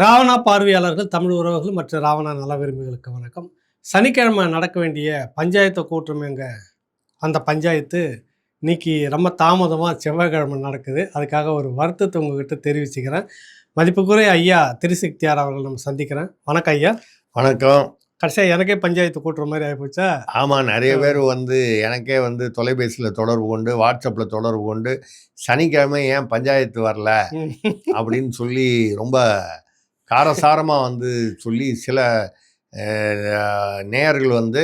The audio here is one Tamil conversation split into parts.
ராவணா பார்வையாளர்கள், தமிழ் உறவுகள் மற்றும் ராவணா நல விரும்பிகளுக்கு வணக்கம். சனிக்கிழமை நடக்க வேண்டிய பஞ்சாயத்தை கூட்டுறோமேங்க. அந்த பஞ்சாயத்து இன்னைக்கு ரொம்ப தாமதமாக செவ்வாய்க்கிழமை நடக்குது. அதுக்காக ஒரு வருத்தத்தை உங்ககிட்ட தெரிவிச்சுக்கிறேன். மதிப்புக்குரிய ஐயா திருசக்தியார் அவர்கள் நம்ம சந்திக்கிறேன். வணக்கம் ஐயா. வணக்கம். கடைசியாக எனக்கே பஞ்சாயத்து கூட்டுற மாதிரி ஆகிப்போச்சா? ஆமாம், நிறைய பேர் எனக்கே தொலைபேசியில் தொடர்பு கொண்டு, வாட்ஸ்அப்பில் தொடர்பு கொண்டு, சனிக்கிழமை ஏன் பஞ்சாயத்து வரல அப்படின்னு சொல்லி ரொம்ப காரசாரமாக சொல்லி சில நேயர்கள்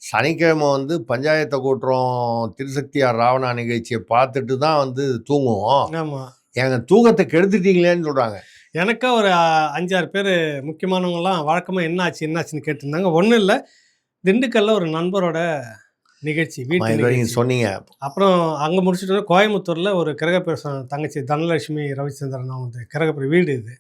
சனிக்கிழமை பஞ்சாயத்தை கூட்டுறோம் திருசக்தியார் ராவணா நிகழ்ச்சியை பார்த்துட்டு தான் தூங்குவோம். ஆமாம், எங்கள் தூக்கத்தை கெடுத்துட்டீங்களேன்னு சொல்கிறாங்க. எனக்கா ஒரு 5-6 பேர் முக்கியமானவங்களாம் வழக்கமாக என்னாச்சுன்னு கேட்டிருந்தாங்க. ஒன்றும் இல்லை, திண்டுக்கல்ல ஒரு நண்பரோட நிகழ்ச்சி வீட்டு சொன்னீங்க. அப்புறம் அங்கே முடிச்சுட்டு கோயம்புத்தூரில் ஒரு கிரகப்பிரவேசம் தங்கச்சி தனலட்சுமி ரவிச்சந்திரன் அவங்க கிரகப்பிர வீடு இது.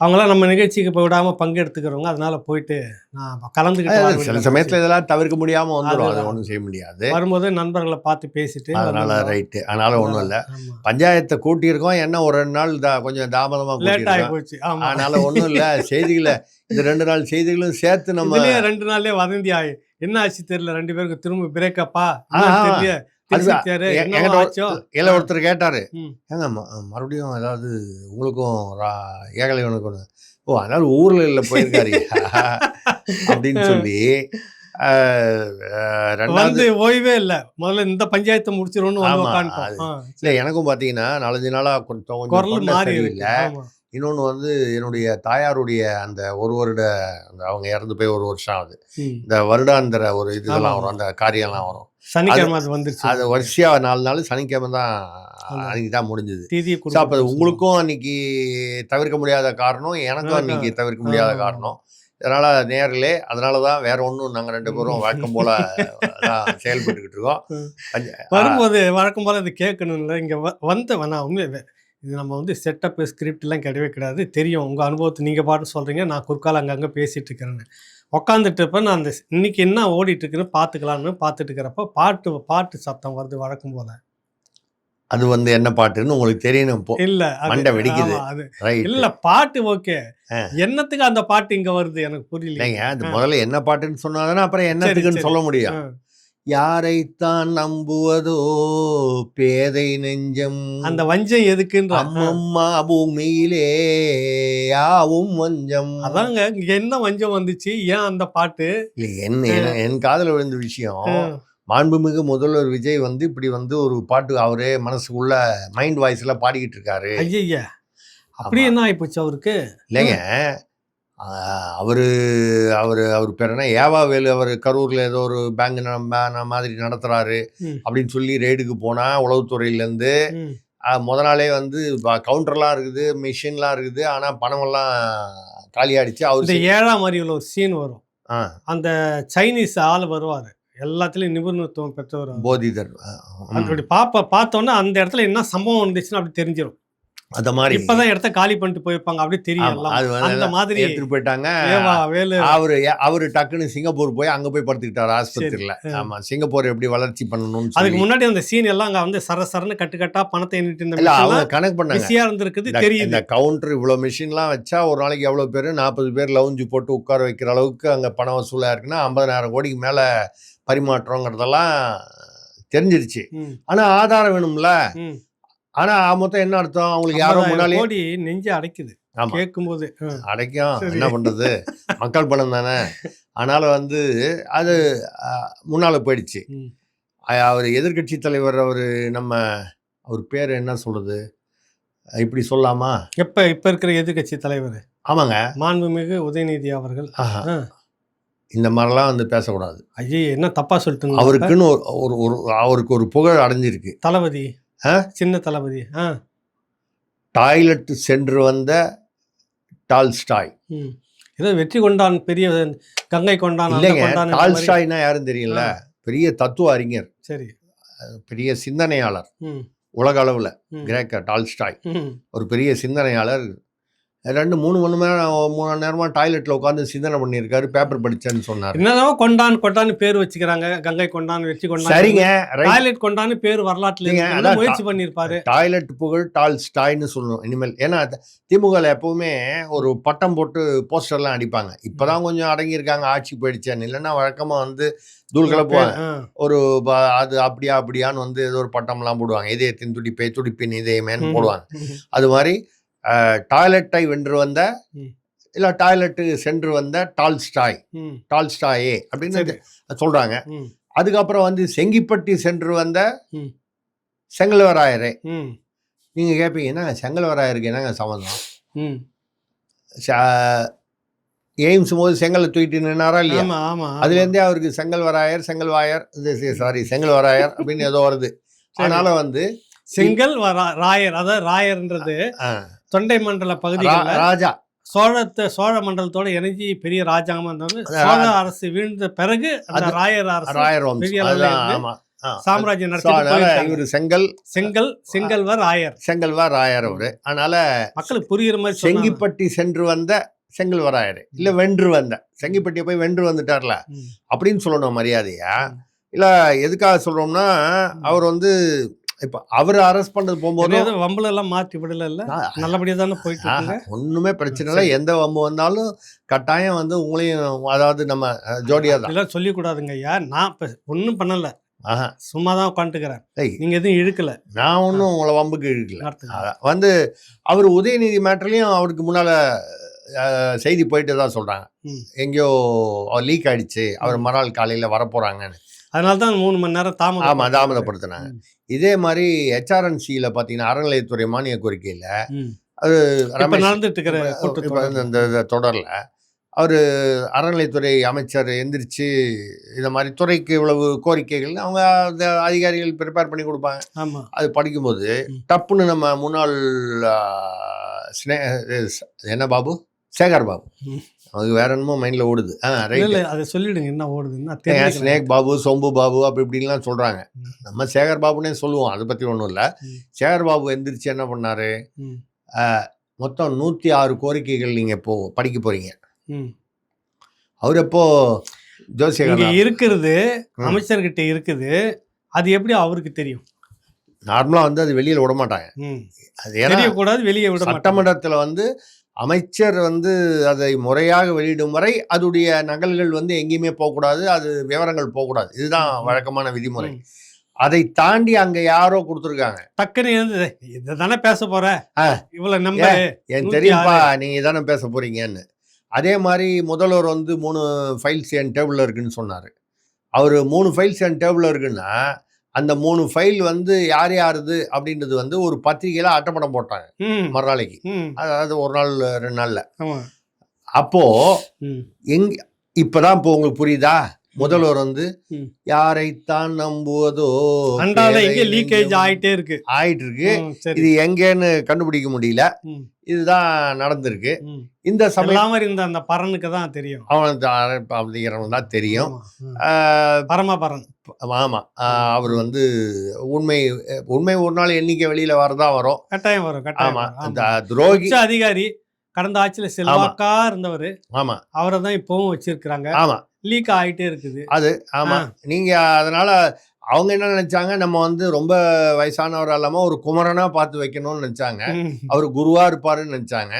அவங்களாம் நம்ம நிகழ்ச்சிக்கு இப்போ விடாமல் பங்கெடுத்துக்கிறவங்க. அதனால போயிட்டு நான் கலந்துக்கிட்டு சில சமயத்தில் இதெல்லாம் தவிர்க்க முடியாமல் வந்துடும். அதை ஒன்றும் செய்ய முடியாது. வரும்போது நண்பர்களை பார்த்து பேசிட்டு அதனால ரைட்டு. அதனால ஒன்றும் இல்லை, பஞ்சாயத்தை கூட்டியிருக்கோம். என்ன ஒரு 2 நாள் கொஞ்சம் தாமதமாக லேட் ஆகி போச்சு. அதனால ஒன்றும் இல்லை, செய்திகளை இந்த 2 நாள் செய்திகளும் சேர்த்து நம்ம 2 நாள்லேயே வதந்தி ஆகி என்ன ஆச்சு தெரியல, 2 பேருக்கு திரும்ப பிரேக்கப்பா. ஒருத்தர் கேட்டாரு, ஏங்க மறுபடியும் ஏதாவது உங்களுக்கும் ஏகலைவனுக்கு அதனால ஊர்ல இல்ல போயிருக்காரு அப்படின்னு சொல்லி ஓய்வே இல்ல. முதல்ல இந்த பஞ்சாயத்தை முடிச்சிருவோம். இல்ல, எனக்கும் பாத்தீங்கன்னா 4-5 நாளா கொஞ்சம் மாறி இல்ல. இன்னொன்று என்னுடைய தாயாருடைய அந்த 1 வருட அவங்க இறந்து போய் 1 வருஷம் ஆகுது. இந்த வருடாந்திர ஒரு இதெல்லாம் வரும், அந்த காரியம்லாம் வரும். சனிக்கிழமை வந்துருச்சு. அது வரிசையா 4 நாள் சனிக்கிழமை தான் அன்னைக்கு தான் முடிஞ்சது. அப்போ உங்களுக்கும் அன்னைக்கு தவிர்க்க முடியாத காரணம், எனக்கும் அன்னைக்கு தவிர்க்க முடியாத காரணம். இதனால நேர்களே, அதனால தான் வேற ஒன்றும் நாங்கள் 2 பேரும் வழக்கம் போல செயல்பட்டுக்கிட்டு இருக்கோம். வரும்போது வழக்கம் போல இது கேட்கணும் இல்லை. இங்கே வேணா உண்மையே இது நம்ம செட்டப் ஸ்கிரிப்ட்லாம் கிடையவே கிடையாது. தெரியும் உங்கள் அனுபவத்தை நீங்கள் பாட்டு சொல்கிறீங்க, நான் குறுக்கால் அங்கங்கே பேசிகிட்டு இருக்கிறேன்னு உட்காந்துட்டு இருப்பேன். நான் இன்னைக்கு என்ன ஓடிட்டுருக்குன்னு பார்த்துக்கலான்னு பார்த்துட்டு இருக்கிறப்ப பாட்டு சத்தம் வருது வழக்கம் போல். அது என்ன பாட்டுன்னு உங்களுக்கு தெரியணும். இல்லை, மண்டை வெடிக்குது. அது இல்லை, பாட்டு ஓகே, என்னத்துக்கு அந்த பாட்டு இங்கே வருது எனக்கு புரியலைங்க. அது முதல்ல என்ன பாட்டுன்னு சொன்னாதானே அப்புறம் என்னத்துக்குன்னு சொல்ல முடியும். யாரைத்தான் நம்புவதோ பேதை நெஞ்சம், அந்த வஞ்சம் எதுக்குன்ற அம்மம்மா பூமியிலே யாவும் வஞ்சம். அதாங்க என்ன வஞ்சம் வந்துச்சு, ஏன் அந்த பாட்டு? என் காதல விழுந்த விஷயம், மாண்புமிகு முதல்வர் விஜய் இப்படி ஒரு பாட்டு அவரே மனசுக்குள்ள மைண்ட் வாய்ஸ்ல பாடிக்கிட்டு இருக்காரு. ஐயா, அப்படி என்ன ஆயிப்போச்சு அவருக்கு? இல்லைங்க, அவர் பேர் என்ன, ஏவாவேலு, அவர் கரூர்ல ஏதோ ஒரு பேங்க் மாதிரி நடத்துறாரு அப்படின்னு சொல்லி ரெய்டுக்கு போனா உளவுத்துறையிலேருந்து முத நாளே கவுண்டர்லாம் இருக்குது, மிஷின்லாம் இருக்குது, ஆனா பணமெல்லாம் காலியாடிச்சு. அவர் 7ஆம் அறிவுல ஒரு சீன் வரும். அந்த சைனீஸ் ஆள் வருவாரு, எல்லாத்துலயும் நிபுணத்துவம் பெற்றவர், போதிதர். அப்படி பார்த்தோன்னா அந்த இடத்துல என்ன சம்பவம் வந்துச்சுன்னு அப்படி தெரிஞ்சிடும். அந்த மாதிரி இப்பதான் இடத்த காலி பண்ணிட்டு போயிருப்பாங்க, அப்படி தெரியும். அந்த மாதிரி எடுத்துட்டு போயிட்டாங்க. அவரு டக்குன்னு சிங்கப்பூர் போய் அங்க போய் படுத்துக்கிட்டாரு ஆஸ்பத்திரியில. ஆமா, சிங்கப்பூர் எப்படி வளர்ச்சி பண்ணணும்னு அதுக்கு முன்னாடி அந்த சீன் எல்லாம் அங்க சரசரன்னு கட்டுக்கட்டா பணத்தை எண்ணிட்டு அவங்க கணக்கு பண்ணாங்க. இருந்திருக்குது தெரியுது. இந்த கவுண்டர் இவ்வளவு மிஷின்லாம் வச்சா ஒரு நாளைக்கு எவ்வளவு பேரு, 40 பேர் லவுஞ்சு போட்டு உட்கார வைக்கிற அளவுக்கு அங்க பணம் வசூலா இருக்குன்னா 50,000 கோடிக்கு மேல பரிமாற்றங்கிறதெல்லாம் தெரிஞ்சிருச்சு. ஆனா ஆதாரம் வேணும்ல. ஆனா மொத்தம் என்ன அர்த்தம், அவங்களுக்கு யாரோ முன்னாடி கோடி நெஞ்சு அடைக்குது கேட்கும் போது. அடைக்கும், என்ன பண்றது, மக்கள் பணம் தானே. அதனால அது முன்னால போயிடுச்சு. அவர் எதிர்கட்சி தலைவர், அவர் பேர் என்ன சொல்றது, இப்படி சொல்லாமா? இப்ப இருக்கிற எதிர்கட்சி தலைவர்? ஆமாங்க, மாண்புமிகு உதயநிதி அவர்கள். இந்த மாதிரிலாம் பேசக்கூடாது. ஐயே, என்ன தப்பா சொல்லிட்டு, அவருக்குன்னு அவருக்கு ஒரு புகழ் அடைஞ்சிருக்கு. தளபதி, சின்ன தளபதி. டாய்லெட் சென்று வந்த டால்ஸ்டாய், ஏதோ வெற்றி கொண்டான், பெரிய கங்கை கொண்டான். இல்லைங்க, டால்ஸ்டாய்னா யாரும் தெரியல, பெரிய தத்துவ அறிஞர், சரி, பெரிய சிந்தனையாளர், உலக அளவுல கிரேக்க டால்ஸ்டாய் ஒரு பெரிய சிந்தனையாளர். 2-3 மணி நேரமா டாய்லெட்ல உட்காந்து சிந்தனை பண்ணியிருக்காரு. பேப்பர் படிச்சேன்னு சொன்னாரு. என்னதான் கொண்டான்னு பேர் வச்சுக்கிறாங்க. கங்கை கொண்டான், வெற்றி கொண்டான். சரிங்க, டாய்லெட் கொண்டான்னு பேர் வரலாற்றுல இருக்கு. முயற்சி பண்ணியிருப்பாரு. டாய்லெட் புகழ் டால்ஸ்டாய்ன்னு சொல்லணும் இனிமேல். ஏன்னா திமுகவில் எப்பவுமே ஒரு பட்டம் போட்டு போஸ்டர்லாம் அடிப்பாங்க. இப்பதான் கொஞ்சம் அடங்கியிருக்காங்க, ஆட்சி போயிடுச்சேன்னு. இல்லைன்னா வழக்கமா வந்து தூள் கிளப்புவாங்க. ஒரு அது அப்படியான்னு வந்து ஏதோ ஒரு பட்டம்லாம் போடுவாங்க. இதயத்தின் துடிப்பின் இதயமேன்னு போடுவாங்க. அது மாதிரி டாய்லெட்டை வென்று வந்த இல்ல டாய்லெட்டு சென்று வந்த டால்ஸ்டாயே அப்படின்னு சொல்றாங்க. அதுக்கப்புறம் வந்து செங்கிப்பட்டி சென்று வந்த செங்கல்வராயரே. நீங்க கேட்பீங்க, என்னங்க செங்கல்வராயருக்கு என்னங்க சம்பந்தம்? எய்ம்ஸ் போது செங்கலை தூக்கிட்டு நின்னாரா இல்லையா? அதுல இருந்தே அவருக்கு செங்கல்வராயர் அப்படின்னு ஏதோ வருது. அதனால வந்து செங்கல் ராயர், அதாவது ராயர்ன்றது தொண்டை மண்டல பகுதியில் ராஜா சோழ மண்டலத்தோட இணைஞ்சி பெரிய ராஜாங்கமா இருந்தாங்க. சோழ அரசு வீழ்ந்த பிறகு அந்த ராயர் சாம்ராஜ்யம் நடத்தி செங்கல்வர் ராயர் அவரு. அதனால மக்களுக்கு புரியுற மாதிரி செங்கிப்பட்டி சென்று வந்த செங்கல்வராயர் இல்ல வென்று வந்த செங்கிப்பட்டியை போய் வென்று வந்துட்டார்ல அப்படின்னு சொல்லணும் மரியாதையா. இல்ல எதுக்காக சொல்றோம்னா, அவர் வந்து இப்ப அவர் அரெஸ்ட் பண்ணது போகும்போது வம்புல எல்லாம் மாற்றி விடல, நல்லபடியா தானே போயிட்டு இருக்காங்க. ஒண்ணுமே பிரச்சனை இல்லை. எந்த வம்பு வந்தாலும் கட்டாயம் வந்து உங்களையும், அதாவது நம்ம ஜோடியா தான் சொல்லி கூடாதுங்க ஐயா. நான் ஒன்னும் பண்ணல, சும்மாதான் உட்காந்துக்கிறேன். நீங்க எதுவும் இழுக்கல, நான் ஒன்னும் உங்களை வம்புக்கு இழுக்கல. வந்து அவர் உதயநிதி மேட்டர்லயும் அவருக்கு முன்னால செய்தி போயிட்டு தான் சொல்றாங்க, எங்கேயோ லீக் ஆயிடுச்சு, அவர் மறுநாள் காலையில வரப்போறாங்கன்னு. அதனால்தான் 3 மணி நேரம் தாமதப்படுத்தினாங்க. இதே மாதிரி HRNC-ல பார்த்தீங்கன்னா அறநிலையத்துறை மானிய கோரிக்கையில் அது நடந்துட்டு இருக்கிற இந்த தொடரில் அவர் அறநிலையத்துறை அமைச்சர் எந்திரிச்சு இந்த மாதிரி துறைக்கு இவ்வளவு கோரிக்கைகள் அவங்க அதிகாரிகள் ப்ரிப்பேர் பண்ணி கொடுப்பாங்க. அது படிக்கும்போது டப்புன்னு நம்ம முன்னாள் என்ன பாபு, சேகர் பாபு, அதுக்கு வேற என்னமோ மைண்ட்ல ஓடுது. அதை சொல்லிடுங்க என்ன ஓடுதுன்னா, ஸ்னேக் பாபு, சொம்பு பாபு அப்படி இப்படின்லாம் சொல்றாங்க. நம்ம சேகர் பாபுனே சொல்லுவோம், அதை பத்தி ஒன்றும் இல்லை. சேகர் பாபு எந்திரிச்சு என்ன பண்ணாரு, மொத்தம் 106 கோரிக்கைகள் நீங்க இப்போ படிக்க போறீங்க. அவர் எப்போ ஜோசியர் இருக்கிறது அமைச்சர்கிட்ட இருக்குது, அது எப்படி அவருக்கு தெரியும்? நார்மலா வந்து அது வெளியில விட மாட்டாங்க. அது தெரியக்கூடாது, வெளியே விட. சட்டமன்றத்துல வந்து அமைச்சர் வந்து அதை முறையாக வெளியிடும் வரை அதுடைய நகல்கள் வந்து எங்கேயுமே போகக்கூடாது, அது விவரங்கள் போகக்கூடாது. இதுதான் வழக்கமான விதிமுறை. அதை தாண்டி அங்க யாரோ கொடுத்துருக்காங்க. டக்குன்னு இதுதானே பேச போற, இவ்வளவு நம்ப எனக்கு தெரியும்பா நீங்க இதானே பேச போறீங்கன்னு. அதே மாதிரி முதல்வர் வந்து 3 ஃபைல்ஸ் என் டேபிள்ல இருக்குன்னு சொன்னாரு. அவரு 3 ஃபைல்ஸ் என் டேபிள்ல இருக்குன்னா அந்த 3 ஃபைல் வந்து யாருது அப்படின்றது வந்து ஒரு பத்திரிகையில அட்டப்படம் போட்டாங்க மறுநாளைக்கு. அதாவது ஒரு நாள் 2 நாள்ல. அப்போ இப்பதான் இப்போ உங்களுக்கு புரியுதா, முதல்வர் வந்து யாரைத்தான் நம்புவதோ லீக்கேஜ் ஆயிட்டு இருக்கு. இது எங்கன்னு கண்டுபிடிக்க முடியல. இதுதான் நடந்திருக்கு. இந்த சமயம் அந்த பரனுக்கு தான் தெரியும், அவனுக்கு தான் தெரியும். பரமபரன். ஆமா, அவர் வந்து உண்மை ஒரு நாள் எண்ணிக்கை வெளியில வரதான் வரும், கட்டாயம் வரும். ஆமா, அந்த துரோகி அதிகாரி கடந்த ஆட்சியில செல்வாக்கா இருந்தவர். ஆமா, அவரை தான் இப்பவும் வச்சிருக்காங்க. ஆமா, லீக் ஆயிட்டே இருக்குது அது. ஆமா, நீங்க அதனால அவங்க என்ன நினைச்சாங்க, நம்ம வந்து ரொம்ப வயசானவர் இல்லாம ஒரு குமரனா பார்த்து வைக்கணும்னு நினைச்சாங்க. அவரு குருவா இருப்பாருன்னு நினைச்சாங்க.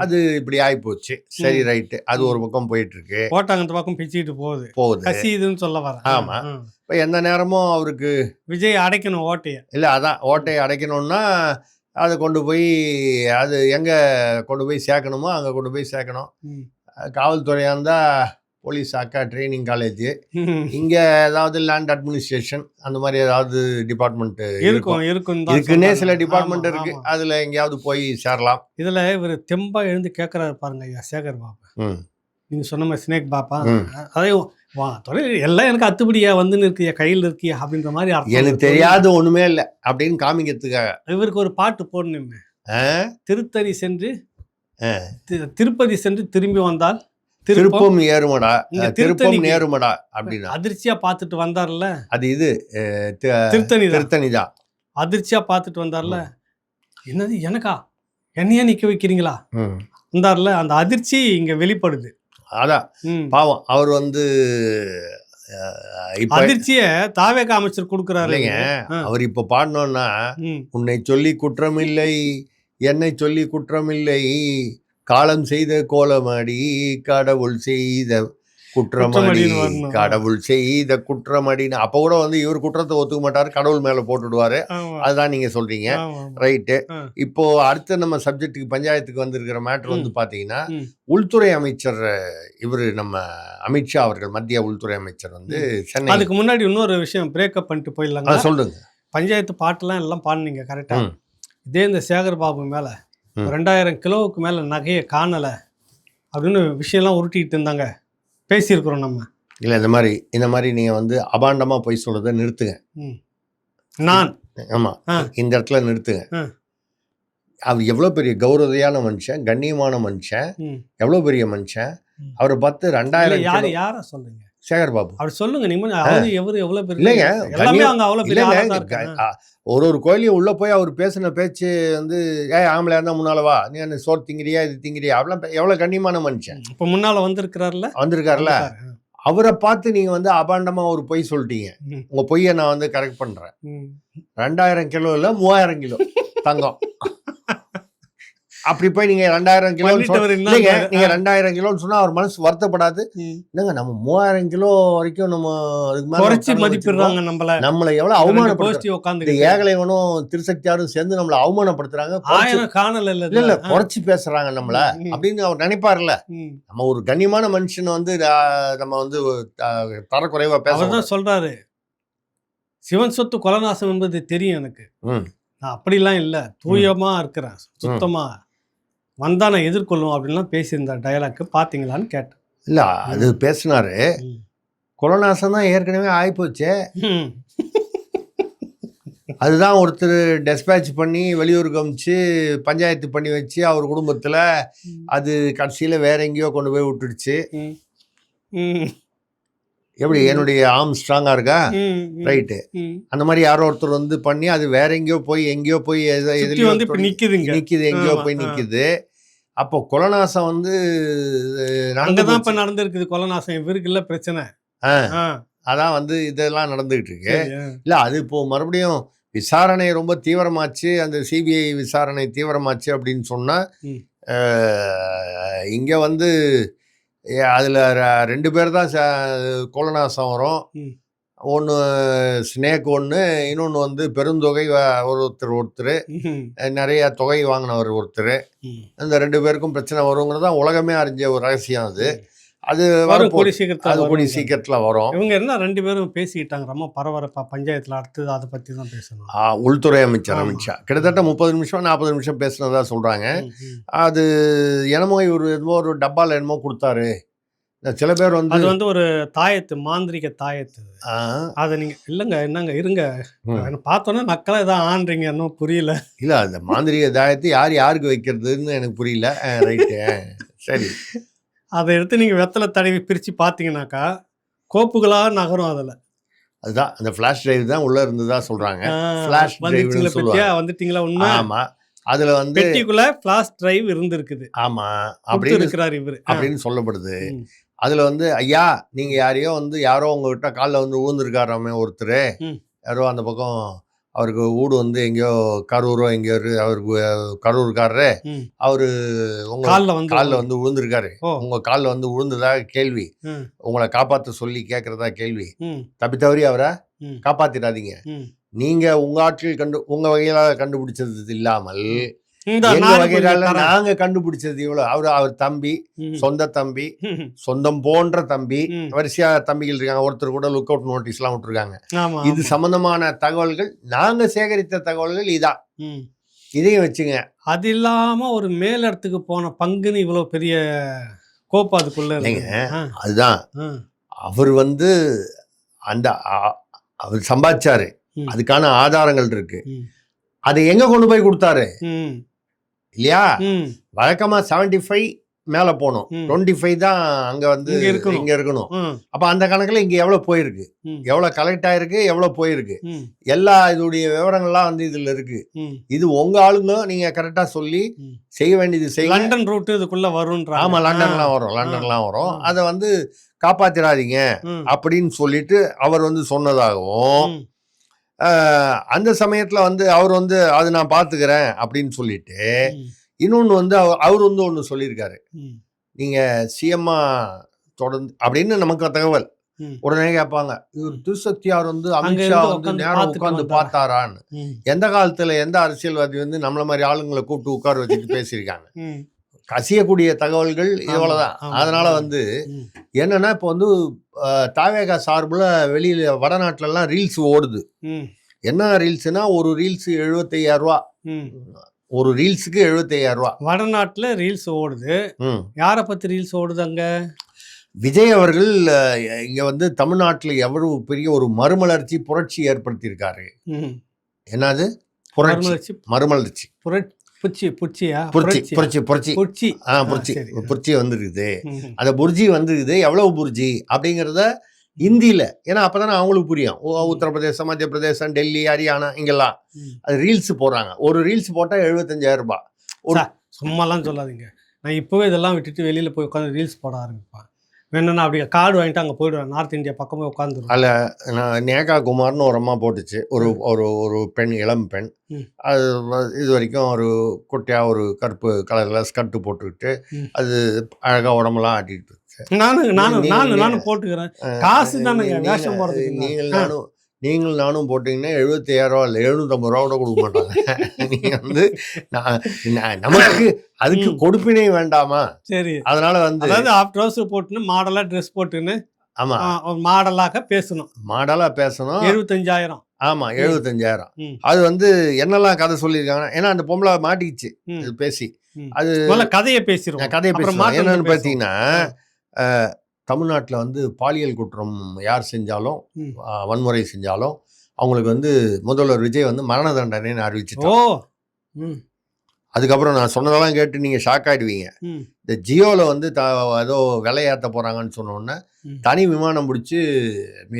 அது இப்படி ஆகி போச்சு. சரி, ரைட்டு, அது ஒரு பக்கம் போயிட்டு இருக்கு. போட்டாங்க இந்த பக்கம் பிச்சுட்டு போகுது கசிதுன்னு சொல்ல வர. ஆமா, இப்ப எந்த நேரமும் அவருக்கு விஜய் அடைக்கணும் ஓட்டைய. இல்ல, அதான் ஓட்டையை அடைக்கணும்னா அதை கொண்டு போய் அது எங்க கொண்டு போய் சேர்க்கணுமோ அங்க கொண்டு போய் சேர்க்கணும். காவல்துறையா இருந்தா போலீஸ் அக்கா ட்ரைனிங் காலேஜ், இங்க ஏதாவது லேண்ட் அட்மினிஸ்ட்ரேஷன் அந்த மாதிரி ஏதாவது டிபார்ட்மெண்ட் இருக்குன்னே சில டிபார்ட்மெண்ட் இருக்கு. அதுல எங்கேயாவது போய் சேரலாம். இதுல இவர் தெம்பா எழுந்து கேட்கறாரு பாருங்க ஐயா சேகர் பாபு. நீங்க சொன்ன மாதிரி ஸ்னேக் பாப்பா, அதையும் எல்லாம் எனக்கு அத்துப்படியா வந்து இருக்கியா, கையில் இருக்கியா அப்படின்ற மாதிரி எனக்கு தெரியாது ஒண்ணுமே இல்லை அப்படின்னு காமிக்கிறதுக்காக இவருக்கு ஒரு பாட்டு போடணுமே. திருப்பதி சென்று திரும்பி வந்தால் திருப்பம் ஏறுமடா, திருப்பம் நேருமடா அப்படின்னு அதிர்ச்சியா பார்த்துட்டு வந்தார்ல. அது இது திருத்தணிதான். அதிர்ச்சியா பார்த்துட்டு வந்தார்ல. என்னது எனக்கா, என்னையா நிக்க வைக்கிறீங்களா, இருந்தார்ல, அந்த அதிர்ச்சி இங்க வெளிப்படுது. அதான் ம். பாவம் அவர் வந்து இப்ப அதிர்ச்சிய தாவேக அமைச்சர் குடுக்குறாரு. இல்லைங்க, அவர் இப்ப பாடணும்னா உன்னை சொல்லி குற்றமில்லை, என்னை சொல்லி குற்றமில்லை, காலம் செய்த கோலமடி, கடவுள் செய்த குற்றமடி, குற்றமடின்னு வரணும். கடவுள் செய்த குற்றமடின்னு அப்போ கூட வந்து இவர் குற்றத்தை ஒத்துக்க மாட்டார், கடவுள் மேலே போட்டுடுவார். ஆமா. அதுதான் நீங்கள் சொல்கிறீங்க, ஆமா. ரைட்டு. ஆ. இப்போ அடுத்த நம்ம சப்ஜெக்ட்டுக்கு பஞ்சாயத்துக்கு வந்திருக்கிற மேட்ரு வந்து பார்த்தீங்கன்னா, ம். உள்துறை அமைச்சர் இவர் நம்ம அமித்ஷா அவர்கள், மத்திய உள்துறை அமைச்சர் வந்து சென்னை. அதுக்கு முன்னாடி இன்னொரு விஷயம் பிரேக்கப் பண்ணிட்டு போயிடலாங்க. சொல்லுங்க. பஞ்சாயத்து பாட்டுலாம் எல்லாம் பாடுனீங்க கரெக்டா. ம். இதே இந்த சேகர் பாபு மேல 2000 கிலோவுக்கு மேல நகையை காணல அப்படின்னு விஷயம்லாம் உருட்டிட்டு இருந்தாங்க, பேசியிருக்கிறோம் நம்ம. இல்லை, இந்த மாதிரி நீங்கள் வந்து அபாண்டமாக போய் சொல்கிறத நிறுத்துங்க. நான் ஆமாம், இந்த இடத்துல நிறுத்துங்க. அவர் எவ்வளோ பெரிய கௌரவையான மனுஷன், கண்ணியமான மனுஷன், எவ்வளோ பெரிய மனுஷன். அவரை பார்த்து 2000 யார சொல்லுங்க, சேகர் பாபு அவர் சொல்லுங்க. நீங்க அவரு எவரு எவ்வளவு பெரிய இல்லைங்க, எல்லாமே அங்க அவ்வளவு பெரிய ஆளா தான் இருக்காங்க. ஒரு கோயிலையும் உள்ள போய் அவர் பேசின பேச்சு வந்து ஆம்பளையா இருந்தா முன்னால வா, நீ என்ன சோறு திங்கிறியா, இது திங்கிறியா, அப்படிலாம் எவ்வளவு கண்ணியமான மனுஷன். இப்ப முன்னால வந்திருக்காருல்ல, அவரை பார்த்து நீங்க வந்து அபாண்டமா ஒரு பொய் சொல்லிட்டீங்க. உங்க பொய்யை நான் வந்து கரெக்ட் பண்றேன். 2000 கிலோ இல்ல 3000 கிலோ தங்கம். அப்படி போய் நீங்க 2000 கிலோ இல்லைங்க, நீங்க 2000 கிலோன்னு சொன்னா அவர் மனசு வருத்தப்படாது? என்னங்க, நம்ம 3000 கிலோ வரைக்கும் நம்ம அதுக்கு மேல குறைச்சி மதிப்பிடுறாங்க. நம்மள எவ்வளவு அவமானப்படுத்தி ஏகலைவனும் திருசக்தியாரும் சேர்ந்து நம்மள அவமானப்படுத்துறாங்க. இல்ல குறைச்சி பேசுறாங்க நம்மள அப்படின்னு அவர் நினைப்பாருல்ல. நம்ம ஒரு கண்ணியமான மனுஷன் வந்து நம்ம வந்து தரக்குறைவா பேச சொல்றாரு. சிவன் சொத்து கொலநாசம் என்பது தெரியும் எனக்கு, நான் அப்படிலாம் இல்ல, தூயமா இருக்கிறேன், சுத்தமா வந்தா நான் எதிர்கொள்ளும் அப்படின்லாம் பேசியிருந்தார். டயலாக் பாத்தீங்களான்னு கேட்டேன். இல்ல, அது பேசினாரு. கொலநாசம் தான் ஏற்கனவே ஆயிப்போச்சு. அதுதான் ஒருத்தர் டெஸ்பேட்ச் பண்ணி வெளியூருக்கு அமிச்சு பஞ்சாயத்து பண்ணி வச்சு அவர் குடும்பத்துல அது கடைசியில வேற எங்கேயோ கொண்டு போய் விட்டுடுச்சு. எப்படி என்னுடைய ஆர்ம் ஸ்ட்ராங்கா இருக்கா? ரைட்டு. அந்த மாதிரி யாரோ ஒருத்தர் வந்து பண்ணி அது வேற எங்கேயோ போய் நிக்குது, எங்கேயோ போய் நிக்குது. அப்போ கொலநாசம் வந்து நடந்திருக்குது. கொலநாசம் இவருக்கு இல்ல பிரச்சனை. அதான் வந்து இதெல்லாம் நடந்துகிட்டு இருக்கு. இல்ல, அது இப்போ மறுபடியும் விசாரணை ரொம்ப தீவிரமாச்சு, அந்த சிபிஐ விசாரணை தீவிரமாச்சு அப்படின்னு சொன்னா இங்க வந்து அதில் 2 பேர் தான் கொலநாசம் வரும். ஒன்று ஸ்னேக், ஒன்று இன்னொன்று வந்து பெருந்தொகை ஒருத்தர் நிறைய தொகை வாங்கினவர் ஒருத்தர். அந்த 2 பேருக்கும் பிரச்சனை வருங்கிறது தான் உலகமே அறிஞ்ச ஒரு ரகசியம். அது கூடிய சீக்கிரத்தில் வரும். இவங்க என்ன 2 பேரும் பேசிக்கிட்டாங்க, ரொம்ப பரபரப்பா பஞ்சாயத்தில். அடுத்தது அதை பற்றி தான் பேசணும். உள்துறை அமைச்சர் அமித்ஷா கிட்டத்தட்ட 30 நிமிஷம் 40 நிமிஷம் பேசினதா சொல்கிறாங்க. அது என்னமோ இவர் என்னமோ ஒரு டப்பாவில் என்னமோ கொடுத்தாரு. சில பேர் வந்து அது வந்து ஒரு தாயத்து, மாந்திரிக தாயத்து. அதை நீங்க இல்லைங்க, என்னங்க இருங்க, பார்த்தோன்னா நக்கலா இதான் ஆன்றீங்க, இன்னும் புரியல. இல்லை, அந்த மாந்திரிக தாயத்து யாருக்கு வைக்கிறதுன்னு எனக்கு புரியல. ரைட்டு, சரி. அதை எடுத்து நீங்கள் வெத்தலை தடவி பிரித்து பார்த்தீங்கன்னாக்கா கோப்புகளாக நகரும். அதில் அதுதான் அந்த ஃப்ளாஷ் டிரைவ் தான் உள்ளே இருந்ததா சொல்கிறாங்க. ஃப்ளாஷ் டிரைவ் வந்துட்டீங்களா? உண்மை. ஆமாம், அதில் வந்து பெட்டிக்குள்ள ஃப்ளாஷ் டிரைவ் இருந்திருக்குது. ஆமாம், அப்படின்னு இருக்கிறார் இவர் அப்படின்னு சொல்லப்படுது. அதில் வந்து ஐயா நீங்கள் யாரோ உங்ககிட்ட காலில் வந்து ஊழ்ந்துருக்காராமே ஒருத்தர், யாரோ அந்த பக்கம் அவருக்கு வீடு வந்து எங்கேயோ கரூரோ எங்கேயோ அவருக்கு கரூருக்காரரு, அவரு உங்க காலில் வந்து விழுந்திருக்காரு. உங்க காலில் வந்து விழுந்ததாக கேள்வி, உங்களை காப்பாற்ற சொல்லி கேட்கறதா கேள்வி. தப்பி தவறி அவரை காப்பாத்திடாதீங்க. நீங்க உங்க ஆட்கள் உங்க வகையில கண்டுபிடிச்சது இல்லாமல் நாங்க கண்டுபிடிச்சது இவ்வளவு. அவர் தம்பி, சொந்த தம்பி, சொந்தம் போன்ற தம்பி, வரிசையா தம்பிகள் இருக்காங்க. ஒருத்தர் கூட லுக் அவுட் நோட்டீஸ் எல்லாம் விட்டுருக்காங்க. இது சம்பந்தமான தகவல்கள், நாங்க சேகரித்த தகவல்கள் இதான். இதையும் வச்சுங்க. அது இல்லாம ஒரு மேல் இடத்துக்கு போன பங்குன்னு இவ்வளவு பெரிய கோப்பா அதுக்குள்ள இல்லைங்க. அதுதான் அவர் வந்து அந்த அவர் சம்பாதிச்சாரு, அதுக்கான ஆதாரங்கள் இருக்கு. அதை எங்க கொண்டு போய் கொடுத்தாரு இல்லையா? வழக்கமா 75 மேலே போகணும். ம். 25 தான் அங்கே வந்து இங்க இருக்கணும். இங்கே இருக்கணும். ம். அப்போ அந்த கணக்கில் இங்கே எவ்வளோ போயிருக்கு, ம். எவ்வளோ கலெக்ட் ஆயிருக்கு, எவ்வளோ போயிருக்கு, ம். எல்லா இதோடைய விவரங்கள்லாம் வந்து இதில் இருக்கு. ம். இது உங்கள் ஆளுங்க நீங்கள் கரெக்டாக சொல்லி ம். செய்ய வேண்டியது செய்ய. லண்டன் ரூட் இதுக்குள்ள வரும்ன்றாங்க. ஆமாம், லண்டன்லாம் வரும், லண்டன்லாம் வரும். அதை வந்து காப்பாத்திராதீங்க ம். அப்படின்னு சொல்லிட்டு அவர் வந்து சொன்னதாகவும், ம். அந்த சமயத்தில் வந்து அவர் வந்து அது நான் பார்த்துக்கிறேன் அப்படின்னு சொல்லிட்டு, ம். இன்னொன்று வந்து அவர் வந்து ஒன்று சொல்லியிருக்காரு. ம். நீங்கள் சிஎம்மா தொடர்ந்து அப்படின்னு நமக்கு தகவல். ம். உடனே கேட்பாங்க, இவர் திருசக்தியார் வந்து அங்க அமித்ஷா இருந்து வந்து உட்கார்ந்து நேரம் பார்த்துட்டு உட்காந்து வந்தாரா? பார்த்தாரான்னு. ம். எந்த காலத்தில் எந்த அரசியல்வாதி வந்து நம்மள மாதிரி ஆளுங்களை கூப்பிட்டு உட்கார வச்சுட்டு பேசியிருக்காங்க? ம். கசியக்கூடிய தகவல்கள் இவ்வளவுதான். ஆமா. அதனால வந்து ம். என்னன்னா இப்போ வந்து தாவேகா சார்பில் வெளியில வடநாட்டிலலாம் ரீல்ஸ் ஓடுது. ம். என்ன ரீல்ஸ்னா, ஒரு ரீல்ஸ் 75,000 ரூபா, ம். ஒரு ரீல்ஸுக்கு 75,000 ரூபா. வடநாட்டுல ரீல்ஸ் ஓடுது. ம். யாரை பத்தி ரீல்ஸ் ஓடுது அங்க? விஜய் அவர்கள் இங்க வந்து தமிழ்நாட்டில் எவ்வளவு பெரிய ஒரு மறுமலர்ச்சி புரட்சி ஏற்படுத்தியிருக்காரு. ம். என்னது புரட்சி? மறுமலர்ச்சி. மறுமலர்ச்சி புச்சியா? புரட்சி புரட்சி புரட்சி புச்சி. புரட்சி சரி. புரட்சி வந்துருக்குது. ம். அந்த புர்ஜி வந்துருக்குது. எவ்வளவு புர்ஜி அப்படிங்கிறத ஹிந்தியில், ஏன்னா அப்போதானே அவங்களுக்கு புரியும். உத்தரப்பிரதேசம், மத்திய பிரதேசம், டெல்லி, ஹரியானா இங்கெல்லாம் ம். அது ரீல்ஸ் போடுறாங்க. ஒரு ரீல்ஸ் போட்டால் 75,000 ரூபாய். ஒரு சும்மாலாம் சொல்லாதீங்க. நான் இப்போவே இதெல்லாம் விட்டுட்டு வெளியில் போய் உட்காந்து ரீல்ஸ் போட ஆரம்பிப்பேன். வேணும்னா அப்படியே கார்டு வாங்கிட்டு அங்கே போயிடுவேன். நார்த் இந்தியா பக்கமே உட்காந்துருவேன். அதில் நான் நேகா குமார்னு ஒரு அம்மா போட்டுச்சு. ஒரு ஒரு ஒரு பெண், இளம் பெண். ம். அது இது வரைக்கும் ஒரு குட்டியாக ஒரு கருப்பு கலரில் ஸ்கர்ட்டு போட்டுக்கிட்டு, ம். அது அழகாக உடம்பெல்லாம் ஆட்டிட்டு இருந்துச்சு. நானும் போட்டுக்கிறேன். காசு தானேங்க வேஷம் போடுறதுக்கு. நீங்கள் நானும் போட்டிங்கன்னா 75,000 ரூபா இல்லை, 750 ரூபா கூட கொடுக்க மாட்டாங்க. நீங்கள் வந்து நமக்கு அதுக்கு கொடுப்பினை வேண்டாமா? சரி. அதனால வந்து அதாவது ஆஃப் ட்ரவுசர் போட்டுன்னு மாடலாக ட்ரெஸ் போட்டுன்னு ஆமாம் மாடலாக பேசணும். மாடலாக பேசணும். 75,000. ஆமாம், 75,000. ம். அது வந்து என்னெல்லாம் கதை சொல்லியிருக்காங்க. ஏன்னா அந்த பொம்பளை மாட்டிக்கிச்சு ம். இது பேசி. ம். அது முதல்ல கதையை பேசிடுவோம். கதையை அப்புறம் பேசுவோம். மாட்டு என்னன்னு பேசுவோம். பார்த்தீங்கன்னா, தமிழ்நாட்டில் வந்து பாலியல் குற்றம் யார் செஞ்சாலும், ம். வன்முறை செஞ்சாலும் அவங்களுக்கு வந்து முதல்வர் விஜய் வந்து மரண தண்டனைன்னு ஓ. அறிவிச்சிட்டாங்க. ம். அதுக்கப்புறம் நான் சொன்னதெல்லாம் கேட்டு நீங்கள் ஷாக் ஆகிடுவீங்க. ம். இந்த ஜியோவில் வந்து ஏதோ விலை ஏற்ற போகிறாங்கன்னு சொன்னோன்னே ம். தனி விமானம் பிடிச்சி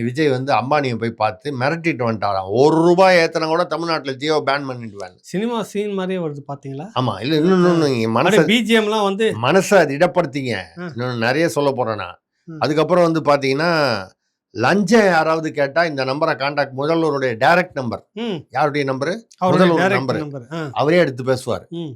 விஜய் வந்து அம்பானியை போய் பார்த்து மிரட்டிட்டு வந்துட்டாராம். ₹1 ஏற்றினா கூட தமிழ்நாட்டில் ஜியோ பேன் பண்ணிடுவாங்க. சினிமா சீன் மாதிரியே வருது பாத்தீங்களா? ஆமாம், இல்லை இன்னொன்று நீங்கள் மனசை பிஜிஎம்லாம் வந்து மனசை அது இடப்படுத்திங்க. ஆ. இன்னொன்று நிறைய சொல்ல போகிறேன்னா, ம். அதுக்கப்புறம் வந்து பார்த்தீங்கன்னா, லஞ்சம் யாராவது கேட்டால் இந்த நம்பரை கான்டாக்ட், முதல்வருடைய டைரக்ட் நம்பர். ம். யாருடைய நம்பரு? அவருடைய முதல்வர் direct நம்பர். number. அவரே எடுத்து பேசுவார். ம்.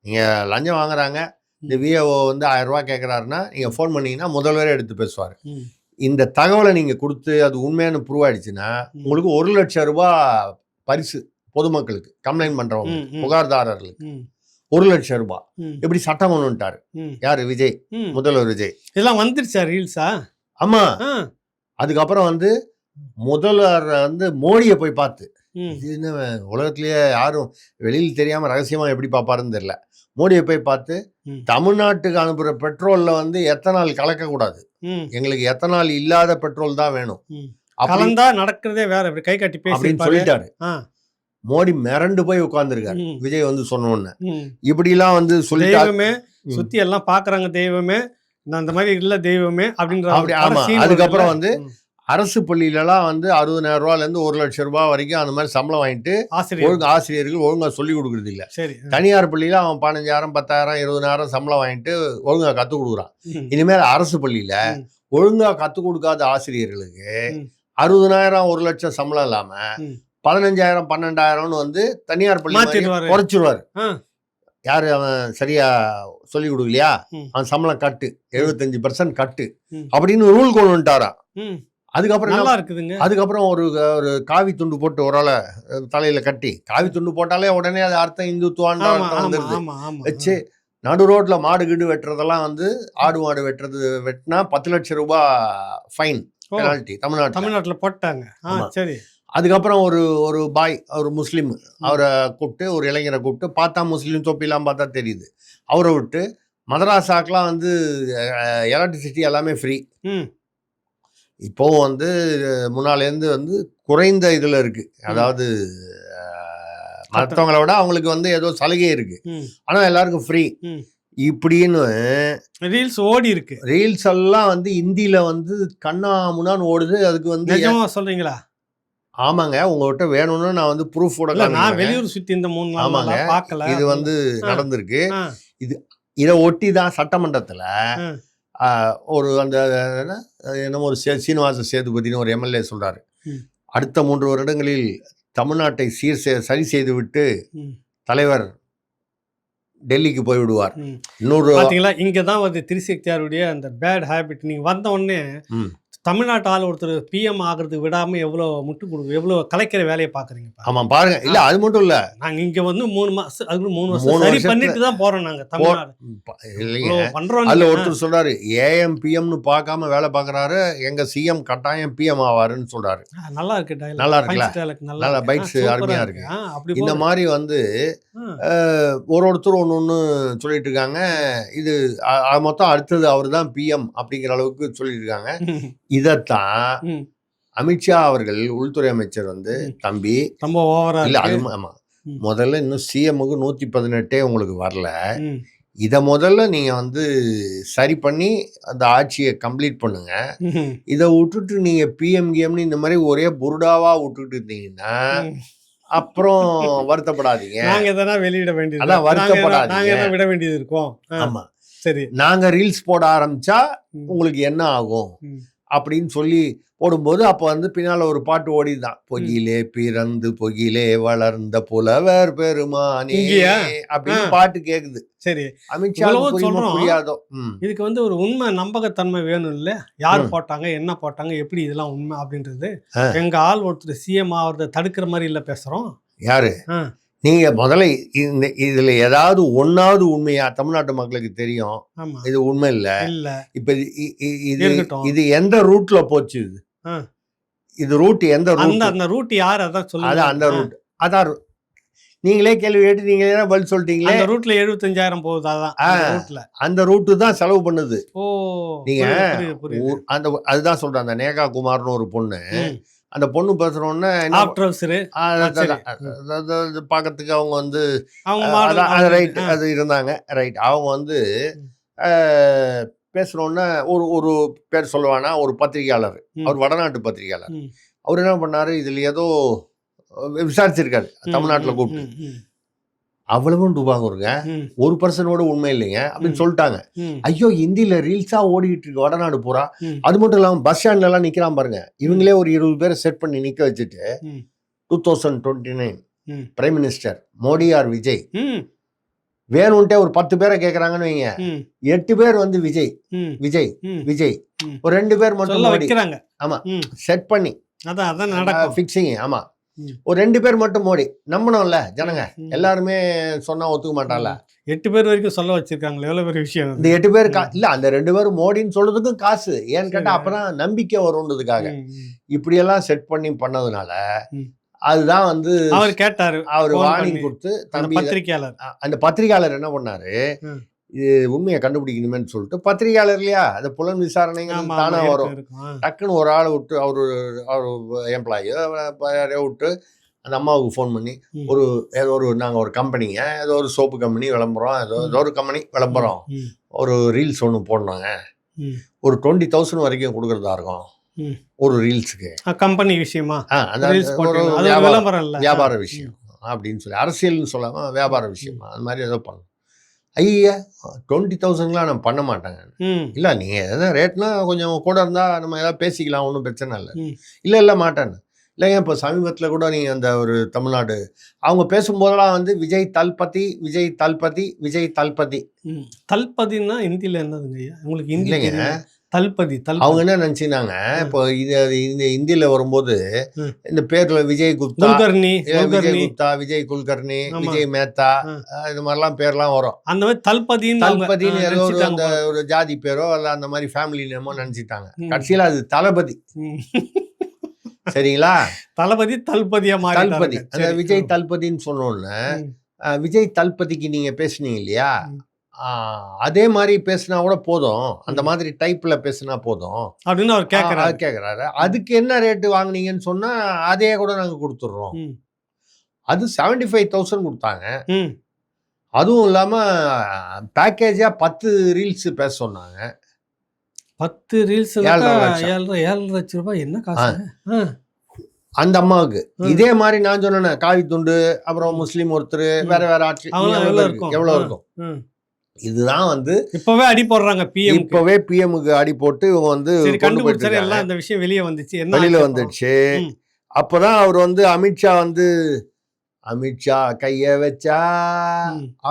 நீங்கள் லஞ்சம் வாங்குறாங்க, இந்த விஏஓ வந்து 1000 ரூபா கேட்குறாருன்னா நீங்கள் ஃபோன் பண்ணீங்கன்னா முதல்வரே எடுத்து பேசுவார். ம். இந்த தகவலை நீங்கள் கொடுத்து அது உண்மையான ப்ரூவ் ஆயிடுச்சுன்னா உங்களுக்கு ₹1,00,000 பரிசு. பொதுமக்களுக்கு கம்ப்ளைண்ட் பண்ணுறவங்க, ம். ம். புகார்தாரர்களுக்கு ம். ₹1,00,000. ம். இப்படி சட்டம் கொண்டு வந்துட்டாரு. ம். யார்? விஜய், ம். முதல்வர் விஜய். இதெல்லாம் வந்துருச்சா ரீல்ஸா? ஆமாம். ஆ. அதுக்கப்புறம் வந்து முதல்வர் வந்து மோடியை போய் பார்த்து, ம். இது என்ன உலகத்திலேயே யாரும் வெளியில் தெரியாமல் ரகசியமாக எப்படி பார்ப்பாருன்னு தெரியல, மோடியை போய் பார்த்து ம். தமிழ்நாட்டுக்கு அனுப்புகிற பெட்ரோலில் வந்து எத்தனால் கலக்கக்கூடாது, ம். எங்களுக்கு எத்தனால் இல்லாத பெட்ரோல் தான் வேணும் ம். அப்படி கலந்தா நடக்கிறதே வேற. இப்படி கை கட்டி அப்படின்னு பேசி சொல்லிட்டாரு. ஆ. மோடி மிரண்டு போய் உட்கார்ந்துருக்காரு ம். விஜய் வந்து சொன்னோன்னு. ம். இப்படிலாம் வந்து சொல்லிட்டாரு. தெய்வமே சுத்தி எல்லாம் பாக்குறாங்க, தெய்வமே நான் அந்த மாதிரி இல்ல தெய்வமே அப்படின்ற அப்படி ஆமா. அதுக்கப்புறம் வந்து அரசு பள்ளியிலலாம் வந்து 60,000 ரூபாயிலேருந்து ₹1,00,000 வரைக்கும் அந்த மாதிரி சம்பளம் வாங்கிட்டு ஆசிரியர்கள் ஒழுங்கா சொல்லி கொடுக்குறது இல்லை. சரி. தனியார் பள்ளியில அவன் 15,000, 10,000, 20,000 சம்பளம் வாங்கிட்டு ஒழுங்கா கற்றுக் கொடுக்குறான். இனிமேல் அரசு பள்ளியில ஒழுங்கா கற்றுக் கொடுக்காத ஆசிரியர்களுக்கு 60,000, 1,00,000 சம்பளம் இல்லாம 15,000, 12,000 வந்து தனியார் பள்ளி குறைச்சிருவாரு. யாரு? அவன் சரியா சொல்லி கொடுக்கலையா, அவன் சம்பளம் கட்டு, 75% கட்டு அப்படின்னு ரூல் கொண்டு வந்துட்டாராம். அதுக்கப்புறம் ஒரு காவி துண்டு போட்டு ஒரு ஆளை தலையில கட்டி, காவி துண்டு போட்டாலே உடனே அது அர்த்தம் இந்துத்துவான்னு அர்த்தம் வந்துருது. வச்சு நடு ரோட்ல மாடு கீடு வெட்டுறதெல்லாம் வந்து, ஆடு மாடு வெட்டுறது வெட்டினா ₹10,00,000 ஃபைன் பெனால்டி தமிழ்நாட்டில் போட்டாங்க. சரி. அதுக்கப்புறம் ஒரு பாய், ஒரு முஸ்லீம், அவரை கூப்பிட்டு, ஒரு இளைஞரை கூப்பிட்டு, பார்த்தா முஸ்லீம் தொப்பிலாம் பார்த்தா தெரியுது, அவரை விட்டு மதராசாக்கெலாம் வந்து எலக்ட்ரிசிட்டி எல்லாமே ஃப்ரீ. இப்போவும் வந்து முன்னாலேருந்து வந்து குறைந்த இதில் இருக்குது. அதாவது மற்றவங்கள விட அவங்களுக்கு வந்து ஏதோ சலுகை இருக்குது, ஆனால் எல்லாருக்கும் ஃப்ரீ. இப்படின்னு ரீல்ஸ் ஓடி இருக்கு. ரீல்ஸ் எல்லாம் வந்து இந்தியில வந்து கண்ணாமுன்னான்னு ஓடுது. அதுக்கு வந்து நிஜமா சொல்றீங்களா? ஆமாங்க, உங்ககிட்ட வேணும்னா நான் வந்து ப்ரூஃபோட இல்ல, நான் காமிக்கிறேன். வெளியூர் சுத்தி இந்த 3 ஆமாங்க, நாளா பார்க்கல. இது வந்து ஆ, நடந்திருக்கு. ஆ, இது இதை ஒட்டி தான் சட்டமன்றத்தில் ஆ, ஒரு அந்த என்னமோ ஒரு சீனிவாச சேதுபதினு ஒரு எம்எல்ஏ சொல்றாரு, ம், அடுத்த 3 வருடங்களில் தமிழ்நாட்டை சரி செய்துவிட்டு ம், தலைவர் டெல்லிக்கு போய் விடுவார். ம். இன்னொரு பாத்தீங்களா, இங்க தான் வந்து திரிசக்தியாருடைய அந்த பேட் ஹேபிட். நீங்க வந்த உடனே ம், தமிழ்நாட்டு ஆள் ஒருத்தர் பிஎம் ஆகிறதுக்கு விடாம எவ்வளவு முட்டு கொடுக்கு, எவ்வளவு கலைக்கிற வேலையை பாக்குறீங்க பாருங்க. ஆமாம் பாருங்க. இல்லை அது மட்டும் இல்லை, நாங்க இங்க வந்து 3 மாசம், அதுக்கு 3 3 வருஷம் சரி வருஷத்துல பண்ணிட்டு தான் போறோம் நாங்க தமிழ்நாடு. இல்லைங்க. இவ்வளவு பண்றோம் அதுல நீங்க. ஒருத்தர் சொல்றாரு, ஏஎம் பிஎம்னு பார்க்காம வேலை பார்க்கறாரு, எங்க சிஎம் கட்டாயம் பிஎம் ஆவாருன்னு சொல்றாரு. நல்லா இருக்கு dialogue. நல்லா இருக்குல்ல? punch dialogue நல்லா நல்லா இருக்கு. bites சூப்பரா அருமையா இருக்கு. இருக்கு. அப்படி இந்த போகுது. மாதிரி வந்து ஆ, ஒருத்தர் ஒன்று சொல்லிட்டு இருக்காங்க. இது மொத்தம் அடுத்தது அவர் தான் பிஎம் அப்படிங்கிற அளவுக்கு சொல்லிட்டு இருக்காங்க. ம், இதைத்தான் ம், அமித்ஷா அவர்கள் உள்துறை அமைச்சர் வந்து, ம். தம்பி ரொம்ப ஓவரா இல்ல அது இருக்கு. ஆமா, ம், முதல்ல இன்னும் சிஎம்முக்கு 118 உங்களுக்கு வரல. ம், இதை முதல்ல நீங்க வந்து சரி பண்ணி அந்த ஆட்சியை கம்ப்ளீட் பண்ணுங்க. ம், இதை விட்டுட்டு நீங்க பிஎம் கிஎம்னு இந்த மாதிரி ஒரே புருடாவா விட்டுட்டு இருந்தீங்கன்னா ம். அப்புறம் வருத்தப்படாதீங்க. நாங்க எதனா வெளியிட வேண்டியது, அதான் நாங்க வருத்தப்படாதீங்க. எதனா விட வேண்டியது இருக்கும். ஆமா, சரி. நாங்க ரீல்ஸ் போட ஆரம்பிச்சா ம், உங்களுக்கு என்ன ஆகும் ம், அப்படின்னு சொல்லி போடும்போது அப்போ வந்து பின்னால ஒரு பாட்டு ஓடிதான், பொகிலே பிறந்து பொகிலே வளர்ந்த புலவர் பெருமானே இங்கயா? அப்படின்னு ஆ. பாட்டு கேக்குது. சரி. அமித்ஷா இவ்வளவு புரியுமோ சொல்றோம். புரியாதோ. ம், இதுக்கு வந்து ஒரு உண்மை நம்பகத்தன்மை வேணும் இல்ல? யார் ம். போட்டாங்க, என்ன போட்டாங்க, எப்படி இதெல்லாம் உண்மை அப்படின்றது. ஆ. எங்க ஆள் ஒருத்தர் சிஎம் ஆகிறத தடுக்கிற மாதிரி இல்ல பேசுறோம். யாரு ஆ, நீங்க முதல்ல இதுல ஏதாவது ஒன்னாவது உண்மையா தமிழ்நாட்டு மக்களுக்கு தெரியும் ஆமா. இது உண்மை இல்ல. இல்ல. இப்ப இது இருக்கட்டும். இது எந்த ரூட்ல போச்சு? ஆ. இது ரூட் எந்த அந்த ரூட்? அந்த ரூட் யார், அதான் சொல்லுங்க. அதான் அந்த ஆ. ரூட். அதான் நீங்களே கேள்வி கேட்டு நீங்களே தான் பதில் சொல்லிட்டீங்களே. அந்த ரூட்ல 75,000 போகுது. அதான் அந்த ரூட்ல. அந்த ரூட்டு தான் செலவு பண்ணுது. ஓ, நீங்க புரியுது, புரியுது. அந்த அதுதான் சொல்றேன், அந்த நேகா குமார்னு ஒரு பொண்ணு, ம். அந்த பொண்ணு பேசுறோன்னே ஆஃப் ட்ரவுசரு. சரி. பார்க்கறதுக்கு அவங்க வந்து அவங்க மாடல் அது ரைட், அது இருந்தாங்க ரைட். அவங்க வந்து பேசுறோன்னே ஒரு ஒரு பேர் சொல்லுவானா, ஒரு பத்திரிகையாளர், அவர் வடநாட்டு பத்திரிகையாளர், அவர் என்ன பண்ணாரு, இதுல ஏதோ விசாரிச்சிருக்காரு தமிழ்நாட்டுல கூப்பிட்டு, அவ்வளவும் ரூபாங்க, ஒரு பர்சனோட உண்மை இல்லைங்க அப்படின்னு சொல்லிட்டாங்க. ஐயோ, இந்தியில ரீல்ஸா ஓடிட்டு இருக்கு வடநாடு பூரா. அது மட்டும் இல்லாம பஸ் ஸ்டாண்ட்ல எல்லாம் நிக்கிறான் பாருங்க, இவங்களே ஒரு 20 பேரை செட் பண்ணி நிக்க வச்சுட்டு 2029 prime minister Modi or Vijay வேணும்ட்டே ஒரு 10 பேரை கேக்குறாங்கன்னு வைங்க, 8 பேர் வந்து விஜய் விஜய் விஜய், ஒரு 2 பேர் மட்டும் மோடி. ஆமா, செட் பண்ணி அதான் அதான் நடக்கும் ஃபிக்ஸிங். ஆமா, ஒரு 2 பேர் மட்டும் மோடி. நம்பணும்ல ஜனங்க, எல்லாருமே சொன்னா ஒத்துக்க மாட்டான்ல. 8 பேர் வரைக்கும் சொல்ல வச்சிருக்காங்களே, எவ்வளவு பெரிய விஷயம். இந்த 8 பேர் இல்ல, அந்த 2 பேரும் மோடின்னு சொல்றதுக்கும் காசு, ஏன்னு கேட்டா அப்பதான் நம்பிக்கை வரும்ன்றதுக்காக இப்படி எல்லாம் செட் பண்ணி பண்ணதுனால அதுதான் வந்து அவர் கேட்டாரு, அவர் வார்னிங் கொடுத்து, தம்பி பத்திரிகையாளர், அந்த பத்திரிகையாளர் என்ன பண்ணாரு, இது உண்மையை கண்டுபிடிக்கணுமேன்னு சொல்லிட்டு, பத்திரிகையாளர் இல்லையா, அது புலன் விசாரணைகள் தானே வரும், டக்குன்னு ஒரு ஆளை விட்டு அவர் எம்ப்ளாயோ யாரையோ விட்டு அந்த அம்மாவுக்கு ஃபோன் பண்ணி, ஏதோ ஒரு நாங்கள் ஒரு கம்பெனிங்க, ஏதோ ஒரு சோப்பு கம்பெனி விளம்பரம், ஏதோ ஒரு கம்பெனி விளம்பரம், ஒரு ரீல்ஸ் ஒன்று போடணுங்க, ஒரு 20,000 வரைக்கும் கொடுக்குறதா இருக்கும் ஒரு ரீல்ஸுக்கு, கம்பெனி விஷயமா, வியாபார விஷயம் அப்படின்னு சொல்லி, அரசியல்னு சொல்லாம வியாபார விஷயமா, அது மாதிரி ஏதோ பண்ணணும். ஐயா, 20,000லாம் நான் பண்ண மாட்டேங்க. இல்லை, நீங்கள் எதாவது ரேட்னா கொஞ்சம் கூட இருந்தால் நம்ம ஏதாவது பேசிக்கலாம், ஒன்றும் பிரச்சனை இல்லை. இல்லை மாட்டேன்னு. இல்லைங்க, இப்போ சமீபத்தில் கூட நீங்கள் அந்த ஒரு தமிழ்நாடு அவங்க பேசும்போதெல்லாம் வந்து விஜய் தல்பதி விஜய் தல்பதி விஜய் தல்பதி. தல்பதினா ஹிந்தியில் என்னதுங்க ஐயா உங்களுக்கு? இல்லைங்க, தல்பதி. அவங்க என்ன நினைச்சிருந்தாங்க, இப்போ இந்த இந்தியில வரும்போது இந்த பேர்ல விஜய் குப்தா, விஜய் குப்தா, விஜய் குல்கர்னி, விஜய் மேத்தா, இது மாதிரிலாம் பேர்லாம் வரும். அந்த மாதிரி தல்பதின்னு ஏதோ அந்த ஒரு ஜாதி பேரோ அல்ல அந்த மாதிரி ஃபேமிலி நேமோ நினைச்சிட்டாங்க. கடைசியில அது தளபதி. சரிங்களா, தளபதி தல்பதி. அந்த விஜய் தல்பதின்னு சொன்னோன்னு, விஜய் தல்பதிக்கு நீங்க பேசுனீங்க இல்லையா, அதே மாதிரி பேசினா கூட போதும், அந்த மாதிரி டைப்ல பேசினா போதும் அப்படின்னு அவர் கேட்கிறாரு. அதுக்கு என்ன ரேட்டு வாங்குனீங்கன்னு சொன்னா அதே கூட நாங்க கொடுத்துடுறோம். அது 75,000 கொடுத்தாங்க. அதுவும் இல்லாமல் பேக்கேஜாக 10 ரீல்ஸ் பேச சொன்னாங்க. 10 ரீல்ஸ் 7,5 லட்சம். 7 லட்சம் ரூபாய் என்ன காசு? அந்த அம்மாவுக்கு இதே மாதிரி நான் சொன்னேன், காவி துண்டு, அப்புறம் முஸ்லீம் ஒருத்தர், வேற வேற ஆட்சி எவ்வளோ இருக்கும். இதுதான் வந்து இப்பவே அடி போடுறாங்க. பிஎம் இப்பவே பிஎம்க்கு அடி போட்டு இவங்க வந்து கொண்டு போயிட்டு எல்லாம் இந்த விஷயம் வெளியே வந்துச்சு. வெளியில வந்துடுச்சு. அப்பதான் அவர் வந்து அமித்ஷா வந்து அமித்ஷா கைய வச்சா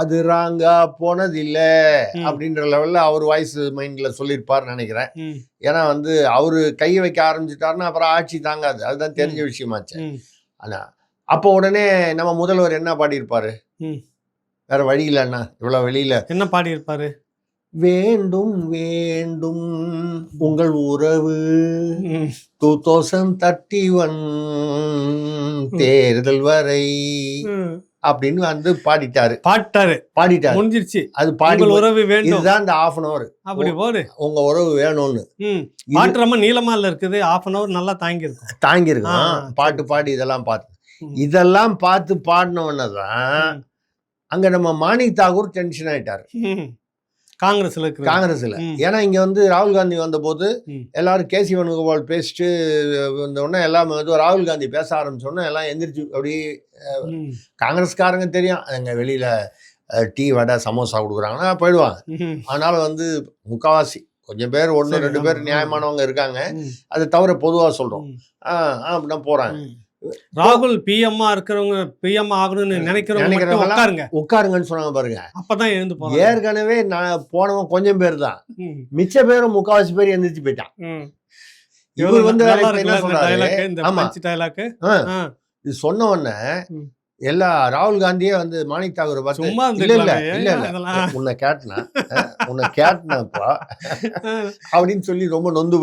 அது ராங்கா போனதில்ல அப்படின்ற லெவல்ல அவர் வாய்ஸ் மைண்ட்ல சொல்லியிருப்பாருன்னு நினைக்கிறேன். ஏன்னா வந்து அவரு கையை வைக்க ஆரம்பிச்சுட்டாருன்னா அப்புறம் ஆட்சி தாங்காது. அதுதான் தெரிஞ்ச விஷயமாச்சு. ஆனா அப்போ உடனே நம்ம முதல்வர் என்ன பாடியிருப்பாரு? வேற வழி இல்லைண்ணா, இவ்வளவு வெளியில என்ன பாடியிருப்பாரு? வேண்டும் வேண்டும் உங்கள் உறவு 2031 தேர்தல் வரை அப்படின்னு வந்து பாடிட்டாரு. முடிஞ்சிருச்சு. அது பாடி உறவு வேண்டும். இதுதான் இந்த ½ hour. அப்படி போடு, உங்க உறவு வேணும்னு. பாட்டு ரொம்ப நீளமா இருக்குது. ½ hour நல்லா தாங்கியிருக்கும். பாட்டு பாடி இதெல்லாம் பார்த்து பாடினவனதான் அங்க நம்ம மாணிக் தாகூர் டென்ஷன் ஆயிட்டாரு காங்கிரஸ்ல. ஏன்னா இங்க வந்து ராகுல் காந்தி வந்த போது எல்லாரும் கேசி வேணுகோபால் பேசிட்டு வந்த உடனே எல்லாம் ராகுல் காந்தி பேச ஆரம்பிச்சோன்னா எல்லாம் எந்திரிச்சு அப்படி காங்கிரஸ்காரங்க தெரியும் அங்க வெளியில டீ வடை சமோசா கொடுக்குறாங்கன்னா போயிடுவாங்க. அதனால வந்து முக்காவாசி கொஞ்சம் பேர் 1-2 பேர் நியாயமானவங்க இருக்காங்க. அதை தவிர பொதுவா சொல்றோம் அப்படின்னா போறாங்க. ராகுல் பிஎம் இருக்கிறவங்க பிஎம் ஆகணும்னு நினைக்கிறவங்க உட்காருங்கன்னு சொன்னாங்க பாருங்க. அப்பதான் எழுந்து போறாங்க. ஏற்கனவே நான் போனவன் கொஞ்சம் பேர் தான், மிச்ச பேரும் முக்காவாசி பேர் எந்திரிச்சு போயிட்டான். இவர் வந்து என்ன சொல்றாரு? இது சொன்ன உடனே எல்லா ராகுல் காந்தியே வந்து மாணிக் தாகூரை பார்த்து இல்ல உன்னை கேட்டனாப்பா அப்படின்னு சொல்லி ரொம்ப நொந்து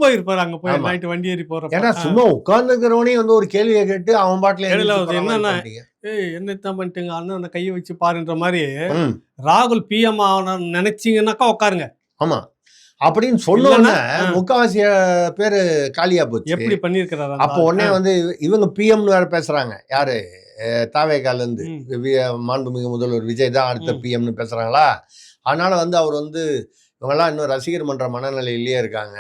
போயிருப்பாரு. அங்க போய் நைட்டு வண்டி ஏறி போற, ஏன்னா சும்மா உட்கார்ந்து இருக்கிறவனே வந்து ஒரு கேள்வியை கேட்டு அவன் பாட்டுல என்னன்னா என்னத்தான் பண்ணிட்டுங்க அண்ணன் அந்த கையை வச்சு பாருன்ற மாதிரி ராகுல் பிஎம் ஆகணும்னு நினைச்சீங்கன்னாக்கா உட்காருங்க. ஆமா அப்படின்னு சொன்ன முக்காவாசி பேரு காலியா போச்சு. எப்படி பண்ணிருக்கிறாரு? அப்போ உடனே வந்து இவங்க பிஎம்னு வேற பேசுறாங்க. யாரு? தாவேகால இருந்து மாண்புமிகு முதல்வர் விஜய் தான் அடுத்த பிஎம்னு பேசுறாங்களா. அதனால வந்து அவர் வந்து இவங்கெல்லாம் இன்னும் ரசிகர் மன்ற மனநிலையிலேயே இருக்காங்க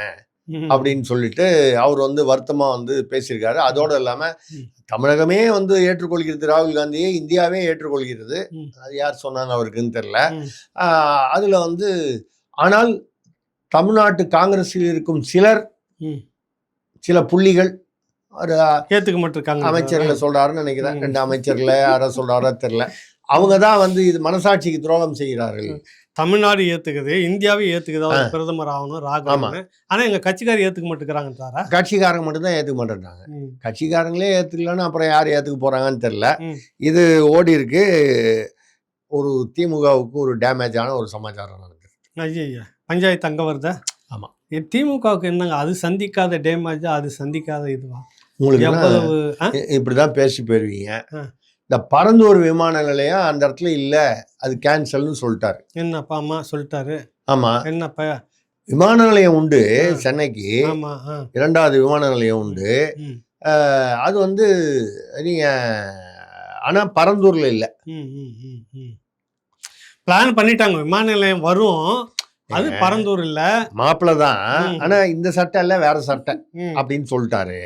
அப்படின்னு சொல்லிட்டு அவர் வந்து வருத்தமா வந்து பேசியிருக்காரு. அதோடு இல்லாம தமிழகமே வந்து ஏற்றுக்கொள்கிறது ராகுல் காந்தியை, இந்தியாவே ஏற்றுக்கொள்கிறது. அது யார் சொன்னாங்க அவருக்குன்னு தெரியல. அதுல வந்து ஆனால் தமிழ்நாட்டு காங்கிரஸில் இருக்கும் சில புள்ளிகள் ஏத்துக்க மாட்டிருக்காங்க. அமைச்சர்களை சொல்றாருன்னு நினைக்கிறேன். 2 அமைச்சர்களை யாரோ சொல்றாரோ தெரியல. அவங்கதான் வந்து இது மனசாட்சிக்கு துரோகம் செய்கிறார்கள். தமிழ்நாடு ஏத்துக்குது, இந்தியாவே ஏத்துக்குது அவர் பிரதமர் ஆகணும் ராகுல். ஆனா எங்க கட்சிக்காரர் ஏத்துக்க மாட்டேங்கிறாங்க. கட்சிக்காரங்க மட்டும் தான் ஏத்துக்க மாட்டேங்கிறாங்க. கட்சிக்காரங்களே ஏத்துக்கலன்னா அப்புறம் யார் ஏத்துக்க போறாங்கன்னு தெரியல. இது ஓடி இருக்கு. ஒரு திமுகவுக்கு ஒரு டேமேஜான ஒரு சமாச்சாரம் நடக்குது. ஐயா பஞ்சாயத்து அங்க வருதா? ஆமா. திமுகவுக்கு என்னங்க அது சந்திக்காத டேமேஜா, அது சந்திக்காத இதுவா? உங்களுக்கு இப்படிதான் பேசி போயிருவீங்க. இந்த பரந்தூர் விமான நிலையம் அந்த இடத்துல இல்ல, அது கேன்சல்னு சொல்லிட்டாரு. என்னப்பா அம்மா சொல்லிட்டாரு? ஆமா. என்னப்பா? விமான நிலையம் உண்டு சென்னைக்கு, 2வது விமான நிலையம் உண்டு. அது வந்து நீங்க ஆனா பரந்தூர்ல இல்ல. பிளான் பண்ணிட்டாங்க விமான நிலையம் வரும், அது பரந்தூர் இல்ல மாப்பிள்ளதான். ஆனா இந்த சட்டை இல்ல வேற சட்டை அப்படின்னு சொல்லிட்டாரு.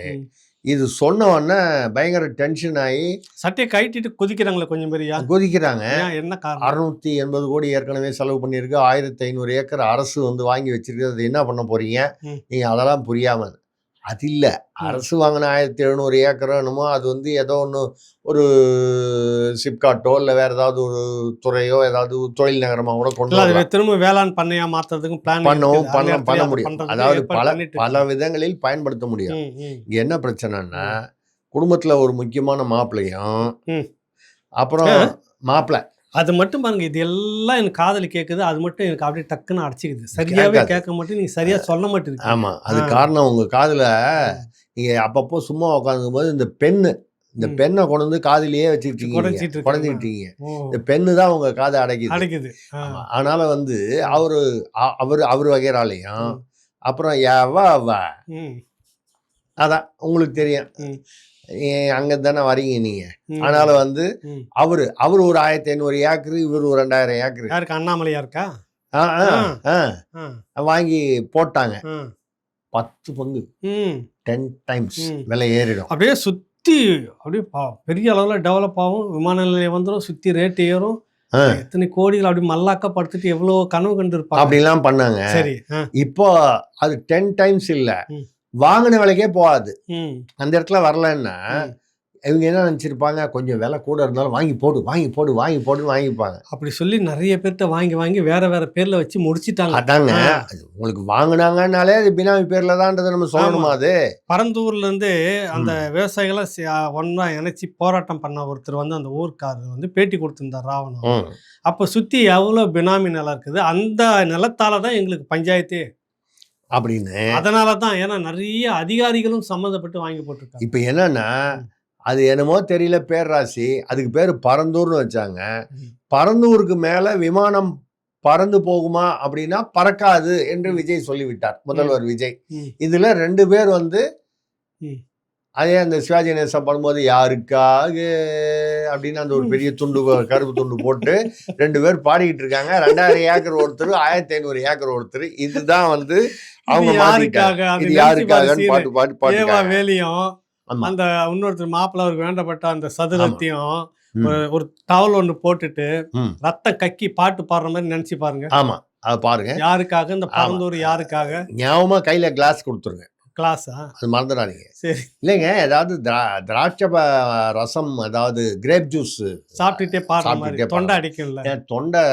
இது சொன்ன உடனே பயங்கர டென்ஷன் ஆகி சட்டையை கட்டிட்டு குதிக்கிறாங்களே கொஞ்சம் பேரியா குதிக்கிறாங்க. என்ன 680 கோடி ஏற்கனவே செலவு பண்ணியிருக்கு. 1500 ஏக்கர் அரசு வந்து வாங்கி வச்சிருக்கு. அது என்ன பண்ண போறீங்க நீங்க? அதெல்லாம் புரியாம அது இல்ல, அரசு வாங்கின 1700 ஏக்கரோ என்னமோ அது வந்து ஏதோ ஒன்று ஒரு சிப்காட்டோ இல்லை வேற ஏதாவது ஒரு துறையோ ஏதாவது தொழில் நகரமாக கூட கொண்டு திரும்ப வேளாண் பண்ணையா மாற்றுறதுக்கும் பிளான் பண்ண முடியும். அதாவது பல விதங்களில் பயன்படுத்த முடியும். இங்க என்ன பிரச்சனைன்னா குடும்பத்துல ஒரு முக்கியமான மாப்பிள்ளையும் அப்புறம் மாப்பிள்ளை அது மட்டும் பாருங்க. இது எல்லாம் எனக்கு காதல் கேட்குது, அது மட்டும் எனக்கு அப்படியே டக்குன்னு அடிச்சுக்குது. சரியாவே கேட்க மாட்டேன், நீங்க சரியா சொல்ல மாட்டேங்க. ஆமா, அது காரணம் உங்க காதுல நீங்க அப்பப்போ சும்மா உட்காந்துக்கும் போது இந்த பெண்ணை கொண்டு வந்து காதிலேயே வச்சுக்கிட்டீங்க, குறைஞ்சிக்கிட்டீங்க. இந்த பெண்ணு தான் உங்க காதை அடைக்குது. அதனால வந்து அவரு வகைறாலையும் அப்புறம் அதான் உங்களுக்கு தெரியும். அங்க தானே வரீங்க நீங்க. ம். ஆனாலும் வந்து ம். அவரு ஒரு 1500 ஏக்கர், இவர் ஒரு 2000 ஏக்கர் யாருக்கு அண்ணாமலையா இருக்கா? வாங்கி போட்டாங்க. ஆ. 10 பங்கு ம். 10 டைம்ஸ் ம். விலை ஏறிடும். அப்படியே சுத்தி அப்படியே பெரிய அளவுல டெவலப் ஆகும். விமான நிலையம் வந்துரும், சுத்தி ரேட் ஏறும். எத்தனை கோடிகள் அப்படி மல்லாக்கா படுத்துட்டு எவ்வளோ கனவு கண்டு இருப்பாங்க. அப்படிலாம் பண்ணாங்க. சரி. இப்போ அது 10 டைம்ஸ் இல்ல, ம். வாங்கின விலைக்கே போகாது. ம். அந்த இடத்துல வரலன்னா இவங்க என்ன நினைச்சிருப்பாங்க, கொஞ்சம் விலை கூட இருந்தாலும் வாங்கி போடுன்னு வாங்கிப்பாங்க. அப்படி சொல்லி நிறைய பேர்கிட்ட வாங்கி வேற வேற பேர்ல வச்சு முடிச்சிட்டாங்க. அதாங்க, உங்களுக்கு வாங்கினாங்கன்னாலே அது பினாமி பேர்ல தான்றதை நம்ம சொல்லணுமா? அது பரந்தூர்ல இருந்து அந்த விவசாயிகளை ஒன்னா இணைச்சி போராட்டம் பண்ண ஒருத்தர் வந்து அந்த ஊர்க்காரர் வந்து பேட்டி கொடுத்திருந்தார் ராவணன். அப்ப சுத்தி எவ்வளவு பினாமி நிலம் இருக்குது, அந்த நிலத்தால தான் எங்களுக்கு பஞ்சாயத்து அப்படின்னு. அதனாலதான், ஏன்னா நிறைய அதிகாரிகளும் சம்மந்தப்பட்டு வாங்கி போட்டிருக்காங்க. இப்ப என்னன்னா, அது என்னமோ தெரியல, பேராசி, அதுக்கு பேர் பரந்தூர்னு வச்சாங்க. பரந்தூருக்கு மேல விமானம் பறந்து போகுமா அப்படின்னா பறக்காது என்று விஜய் சொல்லிவிட்டார், முதல்வர் விஜய். இதுல 2 பேர் வந்து அதே அந்த சிவாஜி கணேசன் பண்ணும்போது யாருக்காக அப்படின்னு அந்த ஒரு பெரிய துண்டு, கருப்பு துண்டு போட்டு 2 பேர் பாடிக்கிட்டு இருக்காங்க. 2000 ஏக்கர் ஒருத்தர், 1500 ஏக்கர் ஒருத்தர். இதுதான் வந்து அவங்க மாத்திட்டாங்க. இது யாருக்காகன்னு பாட்டு பாட்டு வேலையும் அந்த இன்னொருத்தர் மாப்பிள்ள அவருக்கு வேண்டப்பட்ட அந்த சதுரத்தையும் ஒரு டவல் ஒன்று போட்டுட்டு ரத்தம் கக்கி பாட்டு பாடுற மாதிரி நினைச்சு பாருங்க. ஆமா, அது பாருங்க. யாருக்காக இந்த பரந்தூர், யாருக்காக? ஞாபகமா கையில கிளாஸ் கொடுத்துருங்க. கிளாஸா? அது மறந்துடாதீங்க. சரி. இல்லைங்க, ஏதாவது திராட்சை ரசம், அதாவது கிரேப் ஜூஸ் சாப்பிட்டுட்டே பாடுற மாதிரி தொண்டை அடிக்கும்ல. தொண்டை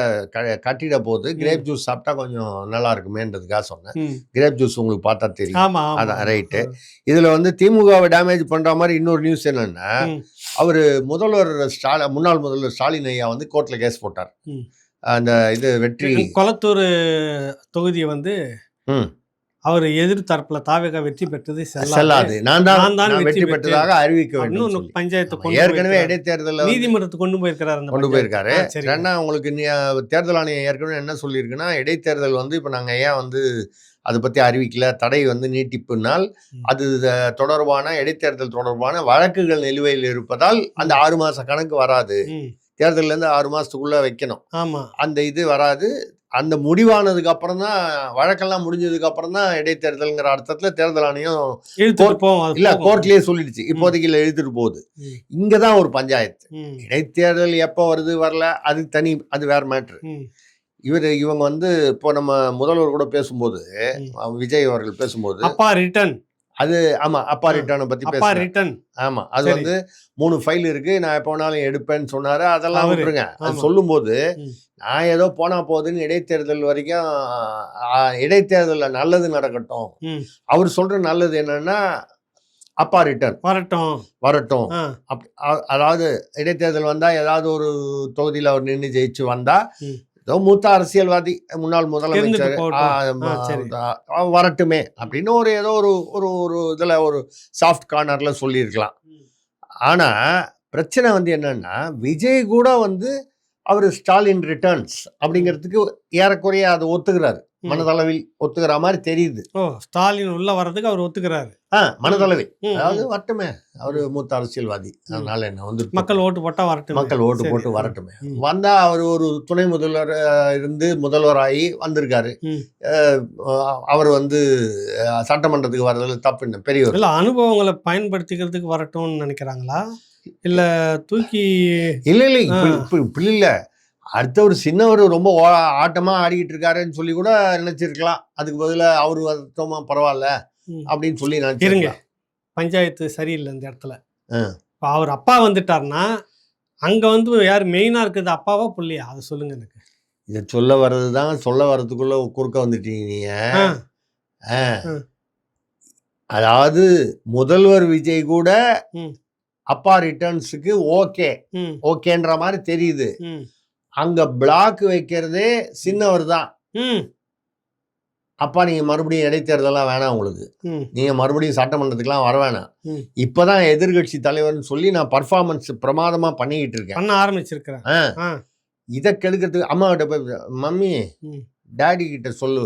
கட்டிட போது கிரேப் ஜூஸ் சாப்பிட்டா கொஞ்சம் நல்லா இருக்குமேன்றதுக்காக சொன்னேன். கிரேப் ஜூஸ் உங்களுக்கு பார்த்தா தெரியும். அதான் ரைட்டு. இதுல வந்து திமுகவை டேமேஜ் பண்ற மாதிரி இன்னொரு நியூஸ் என்னன்னா, அவரு முன்னாள் முதல்வர் ஸ்டாலின் ஐயா வந்து கோர்ட்ல கேஸ் போட்டார். அந்த இது வெற்றி கொளத்தூர் தொகுதியை வந்து அவர் எதிர் தரப்புல தாவேகா வெற்றி பெற்றது செல்லாது, நான் தான் வெற்றி பெற்றதாக அறிவிக்க வேண்டும். பஞ்சாயத்து ஏற்கனவே இடைத்தேர்தல் நீதிமன்றத்துக்கு கொண்டு போயிருக்காரு. ஏன்னா உங்களுக்கு தேர்தல் ஆணையம் ஏற்கனவே என்ன சொல்லியிருக்குன்னா, இடைத்தேர்தல் வந்து இப்போ நாங்கள் ஏன் வந்து அதை பற்றி அறிவிக்கல, தடை வந்து நீட்டிப்புனால் அது தொடர்பான இடைத்தேர்தல் தொடர்பான வழக்குகள் நிலுவையில் இருப்பதால் அந்த 6 மாச கணக்கு வராது. தேர்தல்ல இருந்து 6 மாசத்துக்குள்ள வைக்கணும். அந்த இது வராது. அந்த முடிவானதுக்கு அப்புறம் தான், வழக்கெல்லாம் முடிஞ்சதுக்கு அப்புறம் தான் இடைத்தேர்தல்ங்கிற அர்த்தத்துல தேர்தல் ஆணையம் இல்ல கோர்ட்லயே சொல்லிடுச்சு. இப்போதைக்கு எழுதிட்டு போகுது. இங்கதான் ஒரு பஞ்சாயத்து. இடைத்தேர்தல் எப்ப வருது வரல அது தனி, அது வேற மேட்ரு. இவங்க வந்து இப்போ நம்ம முதல்வர் கூட பேசும்போது, விஜய் அவர்கள் பேசும்போது அப்பா ரிட்டர்ன், அது ஆமா அப்பா ரிட்டர்னை பத்தி பேசுறேன். ஆமா, அது வந்து 3 ஃபைல் இருக்கு, நான் எப்போ வேணாலும் எடுப்பேன்னு சொன்னாரு. அதெல்லாம் விட்டுருங்க. அது சொல்லும்போது நான் ஏதோ போனா போகுதுன்னு இடைத்தேர்தல் வரைக்கும், இடைத்தேர்தல்ல நல்லது நடக்கட்டும். அவர் சொல்ற நல்லது என்னன்னா, அப்பா ரிட்டர்ன் வரட்டும். அதாவது இடைத்தேர்தல் வந்தா ஏதாவது ஒரு தொகுதியில் அவர் நின்று ஜெயிச்சு வந்தா, ஏதோ மூத்த அரசியல்வாதி, முன்னாள் முதலமைச்சர் வரட்டுமே அப்படின்னு ஏதோ ஒரு இதுல ஒரு சாஃப்ட் கார்னர்ல சொல்லியிருக்கலாம். ஆனா பிரச்சனை வந்து என்னன்னா, விஜய் கூட வந்து அவர் ஸ்டாலின் ரிட்டர்ன்ஸ் அப்படிங்கிறதுக்கு ஏறக்குறைய அதை ஒத்துக்கிறாரு, மனதளவில் ஒத்துக்கிற மாதிரி தெரியுது. ஸ்டாலின் உள்ள வர்றதுக்கு அவர் ஒத்துக்கிறாரு மனதளவில். அதாவது வரட்டுமே, அவரு மூத்த அரசியல்வாதி, அதனால என்ன வந்து மக்கள் ஓட்டு போட்டா வரட்டும், மக்கள் ஓட்டு போட்டு வரட்டுமே. வந்தா அவர் ஒரு துணை முதல்வர் இருந்து முதல்வராகி வந்திருக்காரு. அவர் வந்து சட்டமன்றத்துக்கு வர்றதுல தப்பு என்ன, பெரியவர் இல்ல, அனுபவங்களை பயன்படுத்திக்கிறதுக்கு வரட்டும்னு நினைக்கிறாங்களா, இல்ல தூக்கி? இல்ல இப்படி இல்ல, அடுத்த ஒரு சின்னவர் ரொம்ப ஆட்டமா ஆடிக்கிட்டு இருக்காருன்னு சொல்லி கூட நினைச்சிருக்கலாம். அதுக்கு பதிலா அவரு வருத்தமா பரவாயில்ல அப்படின்னு சொல்லி நினைச்சிருங்க. பஞ்சாயத்து சரியில்லை இந்த இடத்துல. இப்போ அவர் அப்பா வந்துட்டார்னா அங்க வந்து யார் மெயினா இருக்குது, அப்பாவா புள்ளியா, அதை சொல்லுங்க எனக்கு. இதை சொல்ல வர்றதுதான், சொல்ல வர்றதுக்குள்ள குறுக்க வந்துட்டீங்க நீங்க. அதாவது முதல்வர் விஜய் கூட அப்பா ரிட்டர்ன்ஸுக்கு ஓகேன்ற மாதிரி தெரியுது. அங்க பிளாக் வைக்கிறதே சின்னவர் தான். அப்பா நீங்க மறுபடியும் இடைத்தேர்தலாம் வேணாம், உங்களுக்கு நீங்க மறுபடியும் சட்டமன்றத்துக்குலாம் வர வேணாம், இப்பதான் எதிர்கட்சி தலைவர்னு சொல்லி நான் பர்ஃபார்மன்ஸ் பிரமாதமா பண்ணிக்கிட்டு இருக்கேன், பண்ண ஆரம்பிச்சிருக்கிறேன். இதை கெடுக்கிறதுக்கு அம்மா கிட்ட போய், மம்மி டேடி கிட்ட சொல்லு,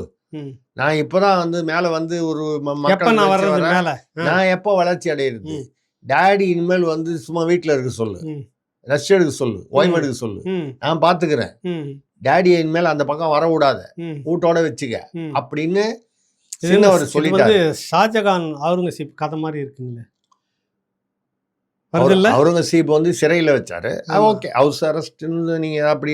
நான் இப்பதான் வந்து மேல வந்து ஒரு மக்கள் நான் எப்போ வளர்ச்சி அடையிறது, டேடி இனிமேல் வந்து சும்மா வீட்டில் இருக்க சொல்லு, ம், ரெஸ்ட் எடுக்க சொல்லு, ஓய்வு எடுக்க சொல்லு, ம், நான் பார்த்துக்கிறேன், ம், டேடியை இனிமேல் அந்த பக்கம் வர விடாத, ம், வீட்டோட வச்சுக்க ம். அப்படின்னு இது சின்னவர் இது சொல்லிட்டாரு. வந்து ஷாஜகான் அவுரங்கசீப் கதை மாதிரி இருக்குங்களே, வருதுல்ல? அவுரங்கசீப் வந்து சிறையில் வச்சாரு. ஆமா. ஓகே, ஹவுஸ் அரெஸ்ட்னு நீங்க அப்படி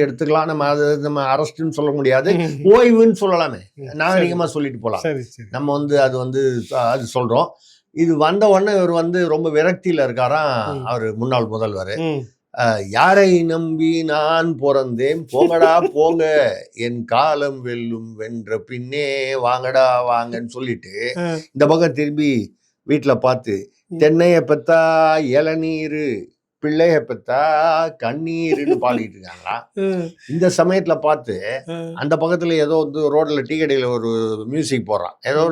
எடுத்துக்கலாம். நம்ம அரெஸ்ட்னு சொல்ல முடியாது, ம், ஓய்வுன்னு சொல்லலாமே, ம். நாகரிகமா சொல்லிட்டு போலாம். சரி சரி. நம்ம வந்து அது சொல்றோம். இது வந்த உடனே இவர் வந்து ரொம்ப விரக்தியில இருக்காராம். ம். அவர் முன்னாள் முதல்வர். ம், யாரை நம்பி நான் பிறந்தேன், போங்கடா போங்க, என் காலம் வெல்லும், வென்ற பின்னே வாங்கடா வாங்கன்னு சொல்லிட்டு ஆ, இந்த பக்கம் திரும்பி வீட்டுல பார்த்து, ம். தென்னைய பெத்தா இளநீரு, பிள்ளைய பெத்தா கண்ணீருன்னு பாடிட்டு இருக்காங்களா. ம், இந்த சமயத்துல பார்த்து ம். அந்த பக்கத்துல ஏதோ வந்து ரோட்ல டீ கடையில ஒரு மியூசிக் போடுறான், ஏதோ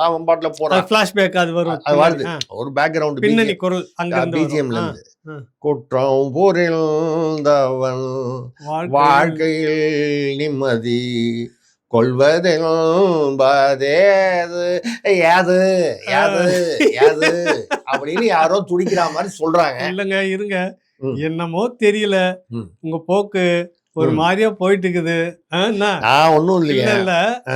அவன் பாட்டுல அது போறான். ஃபிளாஷ்பேக் அது வரும் அது வருது, பின்னாடி. ஒரு பேக்ரவுண்ட் பின்னணி குரல் அங்கிருந்து வரும். பிஜிஎம்ல ஆ, இருந்து. ஆ. குற்றம் புரிந்தவன் வாழ்க்கையில் வாழ்க்கையில் நிம்மதி கொள்வதென்பதேது யாது யாது யாது அப்படின்னு யாரோ துடிக்கிற மாதிரி சொல்றாங்க. இல்லைங்க, இருங்க, ம். என்னமோ தெரியல, ம். உங்க போக்கு ஒரு ம். மாதிரியா போயிட்டு இருக்குது. என்ன நான் ஒன்றும் இல்ல இல்லையா. இல்ல ஆ,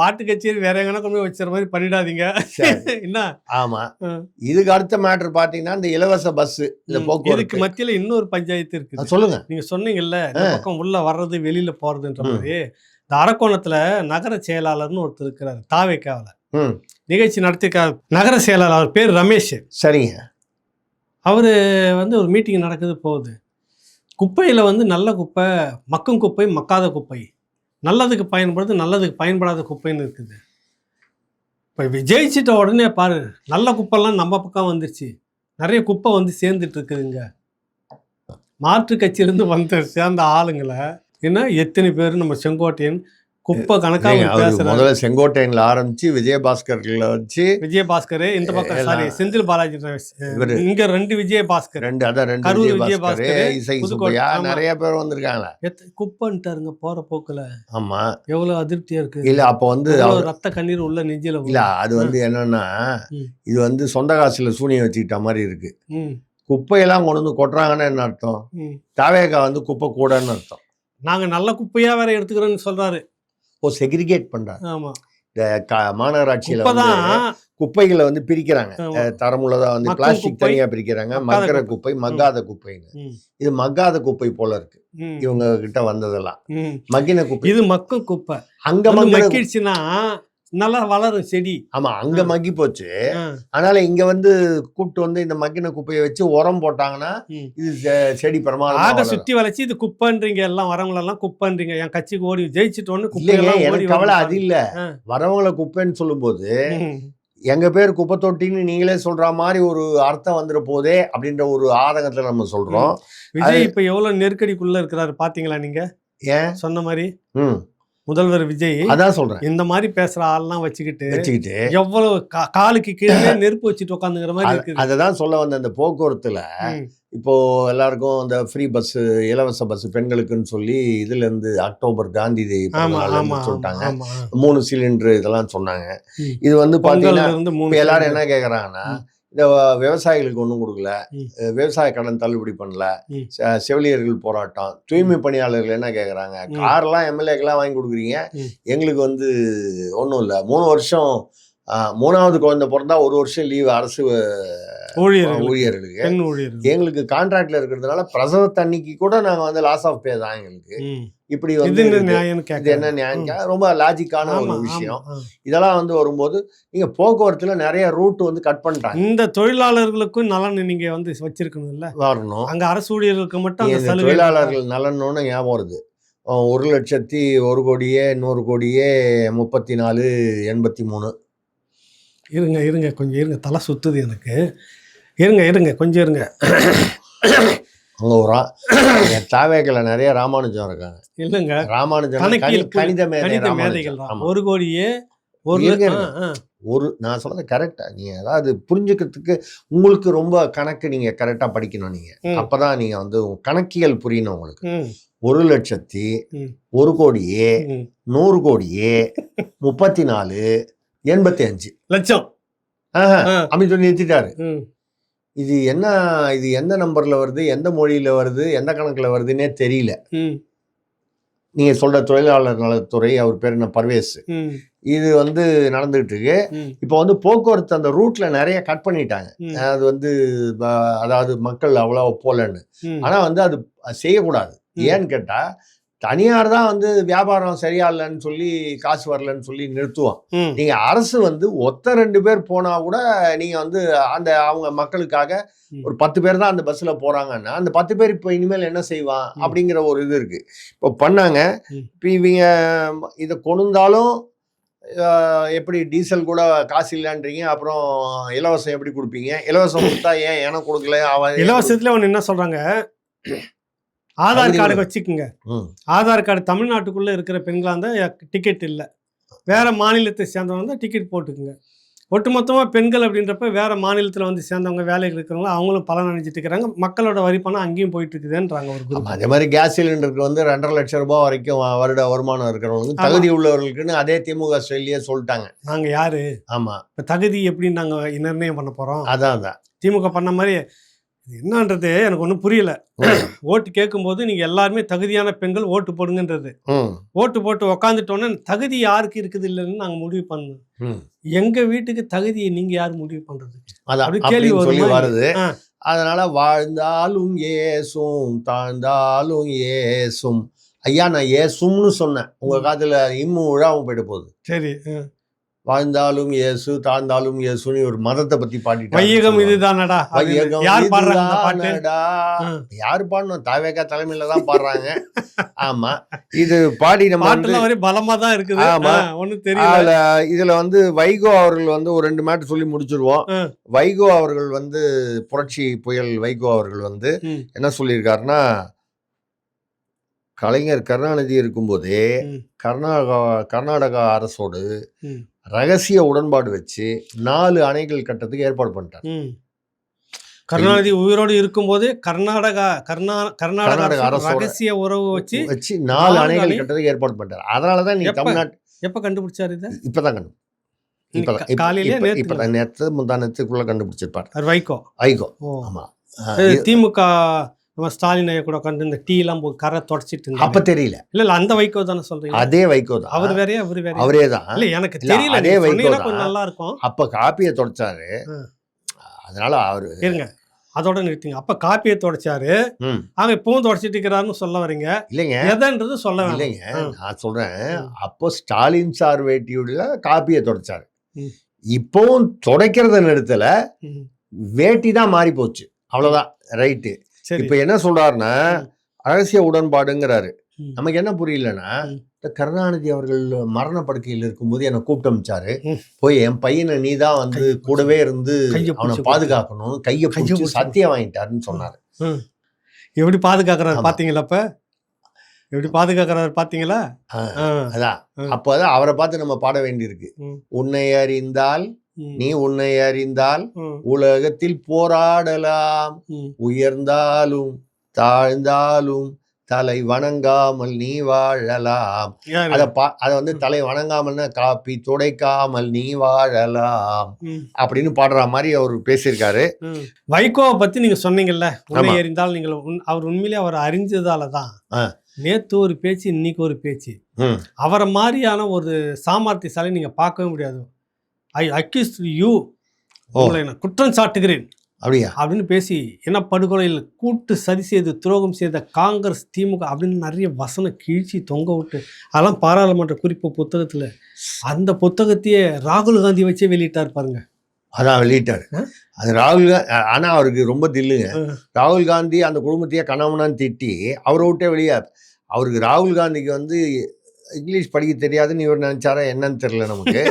பாட்டு கச்சேரி வேற எங்கன்னா கொண்டு போய் வச்சுற மாதிரி பண்ணிடாதீங்க. சரி. என்ன? ஆமா, ம், இதுக்கு அடுத்த மேட்டர் பாத்தீங்கன்னா இந்த இலவச பஸ், இந்த ம். இதுக்கு போக்குவரத்து. மத்தியில இன்னொரு பஞ்சாயத்து இருக்குது. சொல்லுங்க. நீங்க சொன்னீங்கல்ல, இந்த ஆ. பக்கம் உள்ள வர்றது வெளியில போறதுன்ற ம். மாதிரி. இந்த அரக்கோணத்துல நகர செயலாளர்னு ஒருத்தர் இருக்கிறாரு, தாவேக்காவுல ம். நிகழ்ச்சி நடத்திருக்காரு. நகர செயலாளர், அவர் பேர் ரமேஷ். சரிங்க. அவரு வந்து ஒரு மீட்டிங் நடக்குது, போகுது. குப்பையில வந்து நல்ல குப்பை, மக்கும் குப்பை, மக்காத குப்பை, நல்லதுக்கு பயன்படுது, நல்லதுக்கு பயன்படாத குப்பைன்னு இருக்குது. இப்போ விஜயிச்சிட்ட உடனே பாரு, நல்ல குப்பைலாம் நம்ம பக்கம் வந்துருச்சு, நிறைய குப்பை வந்து சேர்ந்துட்டு இருக்குதுங்க. மாற்று கட்சியிலேருந்து வந்து சேர்ந்த ஆளுங்களை என்ன எத்தனை பேர் நம்ம செங்கோட்டையன் குப்பை கணக்காக இல்லைங்க, அவரு பேசுறாரு. முதல்ல செங்கோட்டையன்ல ஆரம்பிச்சு விஜயபாஸ்கர்ல வச்சு விஜயபாஸ்கர் இந்த பக்கம், சாரி, செந்தில் பாலாஜி, இவரு இங்க 2 விஜயபாஸ்கர், ரெண்டு கரூர் விஜயபாஸ்கர், விஜயபாஸ்கர், இசை புதுக்கோட்டை, சுப்பையா, ஆமா. நிறைய பேர் வந்திருக்காங்களா. குப்பைன்ட்டாருங்க போற போக்குல. ஆமா. எவ்வளவு அதிருப்தியா இருக்கு. இல்ல அப்ப வந்து எவ்வளவு ரத்த கண்ணீர் உள்ள நெஞ்சில இல்ல வரும். அது வந்து என்னன்னா, ம். இது வந்து சொந்த காசுல சூனியம் வச்சுக்கிட்ட மாதிரி இருக்கு. ம், குப்பையெல்லாம் கொண்டு வந்து கொட்டுறாங்கன்னு என்ன அர்த்தம்? ம். தாவேகா வந்து குப்பை கூடன்னு அர்த்தம். நாங்க நல்ல குப்பையா வேற எடுத்துக்கிறோம்னு சொல்றாரு. செக்ரிகேட் பண்றாங்க. ஆமா, இந்த மாநகராட்சியில வந்து குப்பைதான். குப்பைகளை வந்து பிரிக்கிறாங்க. ஆமா. தரமுள்ளதா வந்து மக்கும் பிளாஸ்டிக் குப்பை, தனியா பிரிக்கிறாங்க, மக்காத மக்கிற குப்பை. குப்பை, மக்காத குப்பைன்னு. ம், இது மக்காத குப்பை போல இருக்கு ம், இவங்க கிட்ட வந்ததெல்லாம். ம். மக்கின குப்பை இது மக்கும் குப்பை. அங்க வந்து மக்கின மக்கிடுச்சுன்னா நல்லா வளரும் செடி. ஆமா, அங்க ஆ. மக்கி போச்சு. ஆ, அதனால இங்க வந்து கூப்பிட்டு வந்து இந்த மக்கின குப்பையை வச்சு உரம் போட்டாங்கன்னா ம். இது செடி பிரமாதமா ஆக வளரும். சுத்தி வளைச்சு இது குப்பைன்றீங்க, எல்லாம் வரவங்களெல்லாம் குப்பைன்றீங்க. என் கட்சிக்கு ஓடி ஜெயிச்சுட்டோன்னு இல்லைங்க, குப்பையெல்லாம் ஓடி எனக்கு கவலை அது இல்ல. ஆ. வரவங்களை குப்பைன்னு சொல்லும்போது ம், எங்க பேர் குப்பை தொட்டின்னு நீங்களே சொல்ற மாதிரி ஒரு அர்த்தம் வந்துட போதே அப்படின்ற ஒரு ஆதங்கத்துல நம்ம சொல்றோம். விஜய் இப்ப எவ்வளவு நெருக்கடிக்குள்ள இருக்கிறாரு பாத்தீங்களா நீங்க? ஏன்? சொன்ன மாதிரி ம் முதல்வர் விஜய் அதான் சொல்றேன். இந்த மாதிரி பேசுற ஆள்லாம் வச்சுக்கிட்டு வச்சுக்கிட்டு எவ்வளவு காலுக்கு கீழே நெருப்பு வச்சுட்டு உட்காந்துங்கிற மாதிரி இருக்குது. அததான் சொல்ல வந்த இந்த போக்குவரத்துல ம், இப்போ எல்லாருக்கும் இந்த ஃப்ரீ பஸ், இலவச பஸ் பெண்களுக்குன்னு சொல்லி இதுல இருந்து அக்டோபர் காந்தி ஆமா பிறந்தநாள்ல ஆமா இருந்து சொல்லிட்டாங்க. ஆமா. 3 சிலிண்டர் இதெல்லாம் சொன்னாங்க. ம். இது வந்து பாத்தீங்கன்னா பொங்கல்ல இருந்து 3 இப்ப எல்லாரும் சிலிண்டர். என்ன கேக்குறாங்கன்னா, ம். இந்த விவசாயிகளுக்கு ஒன்றும் கொடுக்கல, ம். விவசாய கடன் தள்ளுபடி பண்ணல, ம். செவிலியர்கள் போராட்டம், தூய்மை பணியாளர்கள் என்ன கேக்குறாங்க, ம். கார்லாம் எம்எல்ஏக்கெல்லாம் வாங்கி கொடுக்குறீங்க, ம். எங்களுக்கு வந்து ஒன்றும் இல்லை, 3 வருஷம் 3வது குழந்தை பிறந்தா 1 வருஷம் லீவு அரசு ஊழியர்களுக்கு, பெண் ஊழியர்கள். எங்களுக்கு கான்ட்ராக்ட்ல இருக்கிறதுனால பிரசவத்தன்னைக்கு கூட நாங்க வந்து லாஸ் ஆஃப் பே தான் எங்களுக்கு. ம். இப்படி இது வந்து என்ன இருக்கு. நியாயம்னு இது கேட்கறாங்க. என்ன நியாயம்? ரொம்ப லாஜிக்கான ஒரு ஆமா விஷயம். ஆமா. இதெல்லாம் வந்து வரும்போது நீங்க போக்குவரத்துல நிறைய ரூட் வந்து கட் பண்ணிட்டாங்க. இந்த தொழிலாளர்களுக்கும் நலன் நீங்க வந்து வச்சிருக்கணும்ல. வரணும். அங்க அரசு ஊழியர்களுக்கு மட்டும் அந்த இந்த சலுகை தொழிலாளர்கள் நலன்னு ஞாபகம் வருது. 1,01,100,100,84,83. இருங்க கொஞ்சம் இருங்க, தலை சுத்துது எனக்கு. இருங்க கொஞ்சம் இருங்க. அங்க ஒரு தாவேக்கல நிறைய ராமானுஜம் இருக்காங்க. இல்லைங்க, ராமானுஜம் கணக்கியல் கணித மேதைகள் ராமானுஜம். தான். ஆமா. 1 கோடியே ஒரு இருங்க, நான் சொல்றது கரெக்டா, நீங்க அதாவது புரிஞ்சுக்கிறதுக்கு உங்களுக்கு ரொம்ப கணக்கு நீங்க கரெக்டா படிக்கணும். நீங்க ம். அப்பதான் நீங்க வந்து கணக்கியல் புரியணும் உங்களுக்கு. ம். 1,01,00,000 ம். 100,34,85 லட்சம். அப்படி சொல்லி நிறுத்திட்டாரு. ம். இது எந்த நம்பர்ல வருது, எந்த மொழியில வருது, எந்த கணக்குல வருதுன்னே தெரியல. ம் நீங்க சொல்ற தொழிலாளர் நலத்துறை, அவர் பேர் என்ன, பர்வேஸ். ம் இது வந்து நடந்துகிட்டு இருக்கு. ம் இப்போ வந்து போக்குவரத்து அந்த ரூட்ல நிறைய கட் பண்ணிட்டாங்க. ம் அது வந்து அதாவது மக்கள் அவ்வளோ போலன்னு. ம் ஆனா வந்து அது செய்யக்கூடாது. ம். ஏன்னு கேட்டா, தனியார் தான் வந்து வியாபாரம் சரியா இல்லைன்னு சொல்லி, காசு வரலன்னு சொல்லி நிறுத்துவான். ம் நீங்க அரசு வந்து ஒத்த 2 பேர் போனா கூட நீங்க வந்து அவங்க மக்களுக்காக ம். ஒரு 10 பேர் தான் அந்த பஸ்ல போறாங்கன்னா, அந்த 10 பேர் இப்போ இனிமேல் என்ன செய்வான் அப்படிங்கிற ஒரு இது இருக்கு. இப்போ பண்ணாங்க. ம். இப்போ இவங்க இதை கொண்டாலும் எப்படி டீசல் கூட காசு இல்லைன்றீங்க, அப்புறம் இலவசம் எப்படி கொடுப்பீங்க? இலவசம் கொடுத்தா ஏன் எனக்கு கொடுக்கல, அவன் இலவசத்துல ஒன்று என்ன சொல்றாங்க, ஆதார் கார்டு வச்சுக்குங்க. ம். ஆதார் கார்டு தமிழ்நாட்டுக்குள்ள இருக்கிற பெண்களா இருந்தா டிக்கெட் இல்லை, வேற மாநிலத்தை சேர்ந்தவங்க தான் டிக்கெட் போட்டுக்குங்க. ஒட்டுமொத்தமாக பெண்கள் அப்படின்றப்ப வேற மாநிலத்தில் வந்து சேர்ந்தவங்க, வேலைகள் இருக்கிறவங்க, அவங்களும் பலன் அணிஞ்சிட்டு இருக்கிறாங்க. மக்களோட வரி பணம் அங்கேயும் போயிட்டு இருக்குதுன்றாங்க ஒரு குரூப். அதே மாதிரி கேஸ் சிலிண்டருக்கு வந்து 2.5 லட்சம் ரூபாய் வரைக்கும் வருட வருமானம் இருக்கிறவங்க தகுதி உள்ளவர்களுக்குன்னு அதே திமுக ஸ்டைலியே சொல்லிட்டாங்க. நாங்க யாரு, ஆமா, இப்போ தகுதி எப்படின்னு நாங்க நிர்ணயம் பண்ண போறோம்? அதான் திமுக பண்ண மாதிரி என்னன்றது எனக்கு ஒன்றும் புரியல. ஓட்டு கேட்கும்போது நீங்க எல்லாருமே தகுதியான பெண்கள் ஓட்டு போடுங்கன்றது. ஓட்டு போட்டு உக்காந்துட்டோன்னே தகுதி யாருக்கு இருக்குது இல்லைன்னு நாங்க முடிவு பண்ணோம். எங்க வீட்டுக்கு தகுதியை நீங்க யார் முடிவு பண்றது? அப்படி கேள்வி சொல்லி வருது. ஆ. அதனால வாழ்ந்தாலும் ஏசும், தாழ்ந்தாலும் ஏசும். ஐயா, நான் ஏசும்னு சொன்னேன், உங்க காதுல இம்மு விழாவும் போயிட்டு போகுது. சரி. வாழ்ந்தாலும் இயேசு, தாழ்ந்தாலும் இயேசுன்னு ஒரு மதத்தை பத்தி பாடிட்டாங்க. வையகம் இதுதானடா. வையகம் யார் பாடுறாங்க இந்த பாட்டு? இதுதானடா. யாரு பாடணும்? தாவேகா தலைமையில தான் பாடுறாங்க. ஆமா, இது பாடி நம்ம பாட்டுலாம் ஒரே பலமா தான் இருக்குது. ஆமா, ஒண்ணும் தெரியல. இதுல வந்து வைகோ அவர்கள் வந்து ஒரு 2 மேட் சொல்லி முடிச்சிருவோம். வைகோ அவர்கள் வந்து புரட்சி புயல் வைகோ அவர்கள் வந்து என்ன சொல்லியிருக்காருன்னா, கலைஞர் கருணாநிதி இருக்கும்போதே கர்நாடகா அரசோடு ரகசிய உடன்பாடு வச்சு 4 அணைகள் கட்டத்துக்கு ஏற்பாடு பண்ணிட்டார். கருணாநிதி உயிரோடு இருக்கும்போதே கர்நாடகா அரசோட ரகசிய உறவு வச்சு 4 அணைகள் கட்டத்துக்கு ஏற்பாடு பண்ணிட்டார். அதனாலதான் நீங்க தமிழ்நாட்டு எப்ப கண்டுபிடிச்சாரு இதை? இப்பதான் நேற்று முந்தானத்துக்குள்ள கண்டுபிடிச்சிருப்பார் வைகோ. ஆமா, திமுக நம்ம ஸ்டாலின் கூட உட்காந்து இந்த டீ எல்லாம் கரை தொடச்சிட்டு அப்ப தெரியல. இல்ல அந்த வைகோ தானே சொல்றீங்க? அதே வைகோ தான். அவர் வேறையா அவரே தான். இல்ல எனக்கு தெரியல, அதே வைகோ தான். கொஞ்சம் நல்லா இருக்கும். அப்ப காப்பியை தொடச்சாரு. அதனால அவரு இருங்க, அதோட நிறுத்திங்க. அப்ப காப்பியை தொடச்சாரு, அவங்க இப்பவும் தொடச்சிட்டு இருக்கிறாருன்னு சொல்ல வரீங்க? இல்லைங்க, எதன்றது சொல்ல இல்லைங்க, நான் சொல்றேன். அப்போ ஸ்டாலின் சார் வேட்டியுடைய காப்பியை தொடச்சாரு. இப்பவும் துடைக்கிறத நிறுத்தல, வேட்டி தான் மாறி போச்சு, அவ்வளவுதான். ரைட்டு. இப்ப என்ன சொல்றாருன்னா, ரகசிய உடன்பாடுங்கிறாரு. நமக்கு என்ன புரியலன்னா, கருணாநிதி அவர்கள் மரண படுக்கையில் இருக்கும்போது என்னை கூப்பிட்டு அமிச்சாரு. போய் என் பையனை நீ தான் வந்து கூடவே இருந்து அவனை பாதுகாக்கணும், கையை பிடிச்சி சத்தியம் வாங்கிட்டாருன்னு சொன்னாரு. எப்படி பாதுகாக்கிறாரு பாத்தீங்களா? அப்ப எப்படி பாதுகாக்கிறாரு பாத்தீங்களா? அதான் அப்பதான் அவரை பார்த்து நம்ம பாட வேண்டியிருக்கு. உன்னை அறிந்தால் நீ உன்னை அறிந்தால் உலகத்தில் போராடலாம், உயர்ந்தாலும் தாழ்ந்தாலும் தலை வணங்காமல் நீ வாழலாம். அத வந்து தலை வணங்காமல் காப்பி துடைக்காமல் நீ வாழலாம் அப்படின்னு பாடுற மாதிரி அவர் பேசியிருக்காரு. வைகோவை பத்தி நீங்க சொன்னீங்கல்ல, உன்னை அறிந்தால் நீங்கள் அவர் உண்மையிலே அவர் அறிஞ்சதாலதான் நேத்து ஒரு பேச்சு, இன்னைக்கு ஒரு பேச்சு. அவரை மாதிரியான ஒரு சாமர்த்தியசாலி நீங்க பார்க்கவே முடியாது. ஐ அக்யூஸ் யூ, உங்களை நான் குற்றம் சாட்டுகிறேன் அப்படியா அப்படின்னு பேசி, என்ன படுகொலையில் கூட்டு சதி செய்து துரோகம் செய்த காங்கிரஸ் திமுக அப்படின்னு நிறைய வசனம் கிழிச்சி தொங்க விட்டு, அதெல்லாம் பாராளுமன்ற குறிப்பு புத்தகத்துல, அந்த புத்தகத்தையே ராகுல் காந்தி வச்சே வெளியிட்டார் பாருங்க. அதான் வெளியிட்டாரு. அது ராகுல் ஆனா அவருக்கு ரொம்ப தில்லுங்க. ராகுல் காந்தி அந்த குடும்பத்தையே கணவனான்னு திட்டி அவரை விட்டே வெளியே. அவருக்கு ராகுல் காந்திக்கு வந்து இங்கிலீஷ் படிக்க தெரியாதுன்னு இவர் நினைச்சாரா என்னன்னு தெரியல நமக்கு.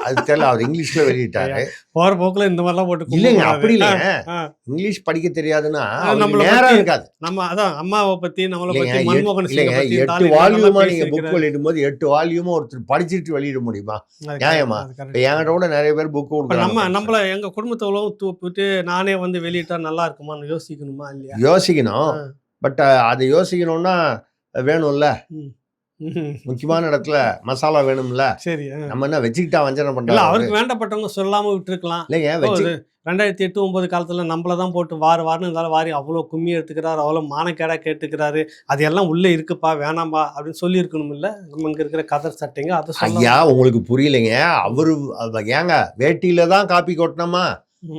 அது தெரியல, அவர் இங்கிலீஷ்ல வெளியிட்டாரு. போற போக்குல இந்த மாதிரிலாம் போட்டு இல்லைங்க, அப்படி இல்லைங்க. இங்கிலீஷ் படிக்க தெரியாதுன்னா நேரம் இருக்காது. நம்ம அதான் அம்மாவை பத்தி நம்மளை பத்தி மன்மோகன் இல்லைங்க, 8 வால்யூமா நீங்க புக் வெளியிடும் போது 8 வால்யூமா ஒருத்தர் படிச்சுட்டு வெளியிட முடியுமா? நியாயமா? என்கிட்ட கூட நிறைய பேர் புக் கொடுக்குறாங்க. நம்மள எங்க குடும்பத்தை உலகம் தூப்பிட்டு நானே வந்து வெளியிட்டா நல்லா இருக்குமான்னு யோசிக்கணுமா இல்லையா? யோசிக்கணும். பட் அதை யோசிக்கணும்னா வேணும்ல. முக்கியமான இடத்துல மசாலா வேணும்ல. சரி. நம்ம என்ன வச்சுக்கிட்டா வஞ்சனை இல்ல பண்றாரு? அவருக்கு வேண்டப்பட்டவங்க சொல்லாம விட்டுருக்கலாம். இல்லைங்க ஓ, வச்சு இது 2008, 9 காலத்துல நம்மள தான் போட்டு வாருன்னு இருந்தாலும் வாரி அவ்வளோ கும்மி எடுத்துக்கிறாரு, அவ்வளோ மானக்கேடா கேட்டுக்கிறாரு. அது எல்லாம் உள்ள இருக்குப்பா, வேணாம்பா அப்படின்னு சொல்லியிருக்கணும்ல. நம்ம இங்க இருக்கிற கதர் சட்டைங்க அதை சொல்ல. ஐயா உங்களுக்கு புரியலைங்க. அவரு ஏங்க வேட்டியில தான் காப்பி கொட்டணுமா?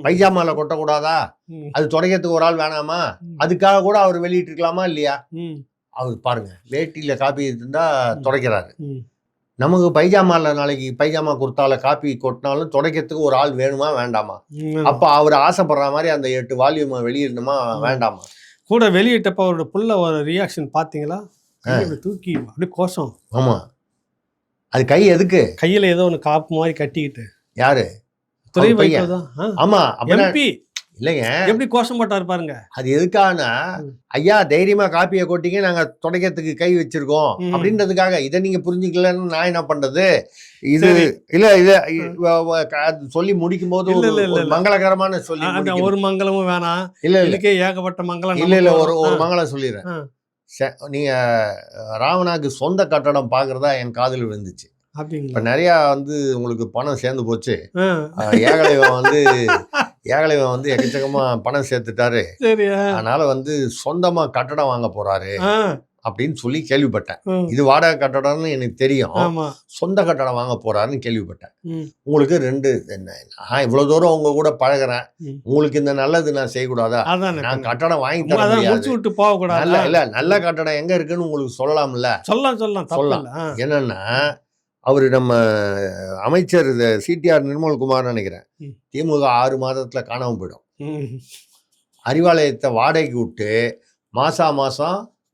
பைஜாமால கொட்டக்கூடாதா? அது துடைக்கிறதுக்கு ஒரு ஆள் வேணாமா? அதுக்காக கூட அவர் வெளியிட்டு இருக்கலாமா இல்லையா? அவர் பாருங்க வேட்டியில காப்பி இருந்தா துடைக்கிறாரு. நமக்கு பைஜாமால நாளைக்கு பைஜாமா குர்த்தால காப்பி கொட்டினாலும் துடைக்கிறதுக்கு ஒரு ஆள் வேணுமா வேண்டாமா? அப்ப அவர் ஆசைப்படுற மாதிரி அந்த 8 வால்யூம் வெளியிடணுமா வேண்டாமா? கூட வெளியிட்டப்ப அவரோட புள்ள ஒரு ரியாக்ஷன் பாத்தீங்களா? தூக்கி அப்படியே கோஷம். ஆமா, அது கை எதுக்கு? கையில ஏதோ ஒண்ணு காப்பு மாதிரி கட்டிக்கிட்டு. யாரு? துறை அவர் பையன். வைக்கோதான். ஆமா, அப்படின்னா எம்பி இல்லைங்க. எப்படி கோஷம் போட்டாரு பாருங்க. அது எதுக்காகனா, ஐயா தைரியமா காப்பியை கொட்டிங்க, நாங்க துடைக்கிறதுக்கு கை வச்சிருக்கோம் அப்படின்றதுக்காக. இதை நீங்க புரிஞ்சுக்கலன்னு நான் என்ன பண்றது? இது இல்ல இத சொல்லி முடிக்கும் போது ஒரு மங்களகரமான சொல்லி அந்த ஒரு மங்களமும் வேணாம். இல்ல இதுக்கே ஏகப்பட்ட மங்களம். இல்ல ஒரு மங்களம் சொல்லிடுறேன். நீங்க ராவணாக்கு சொந்த கட்டடம் பாக்குறதா என் காதுல விழுந்துச்சு. இப்ப நிறைய உங்களுக்கு பணம் சேர்ந்து போச்சு. ஏகலைவன் எக்கச்சக்கமா பணம் சேர்த்துட்டாரு. அதனால சொந்தமா கட்டடம் வாங்க போறாரு அப்படின்னு சொல்லி கேள்விப்பட்டேன். இது வாடகை கட்டடம்னு எனக்கு தெரியும். சொந்த கட்டடம் வாங்க போறாருன்னு கேள்விப்பட்டேன். உங்களுக்கு நான் இவ்வளவு தூரம் உங்க கூட பழகுறேன், உங்களுக்கு இந்த நல்லது நான் செய்யக்கூடாதா? நான் கட்டடம் வாங்கி தர முடியாது. இல்ல நல்ல கட்டடம் எங்க இருக்குன்னு உங்களுக்கு சொல்லலாம்ல. சொல்லலாம். என்னன்னா அவரு நம்ம அமைச்சர் சிடிஆர் நிர்மல்குமார் நினைக்கிறேன், திமுக 6 மாதத்துல காணாம போயிடும். அறிவாலயத்தை வாடகைக்கு விட்டு மாசம்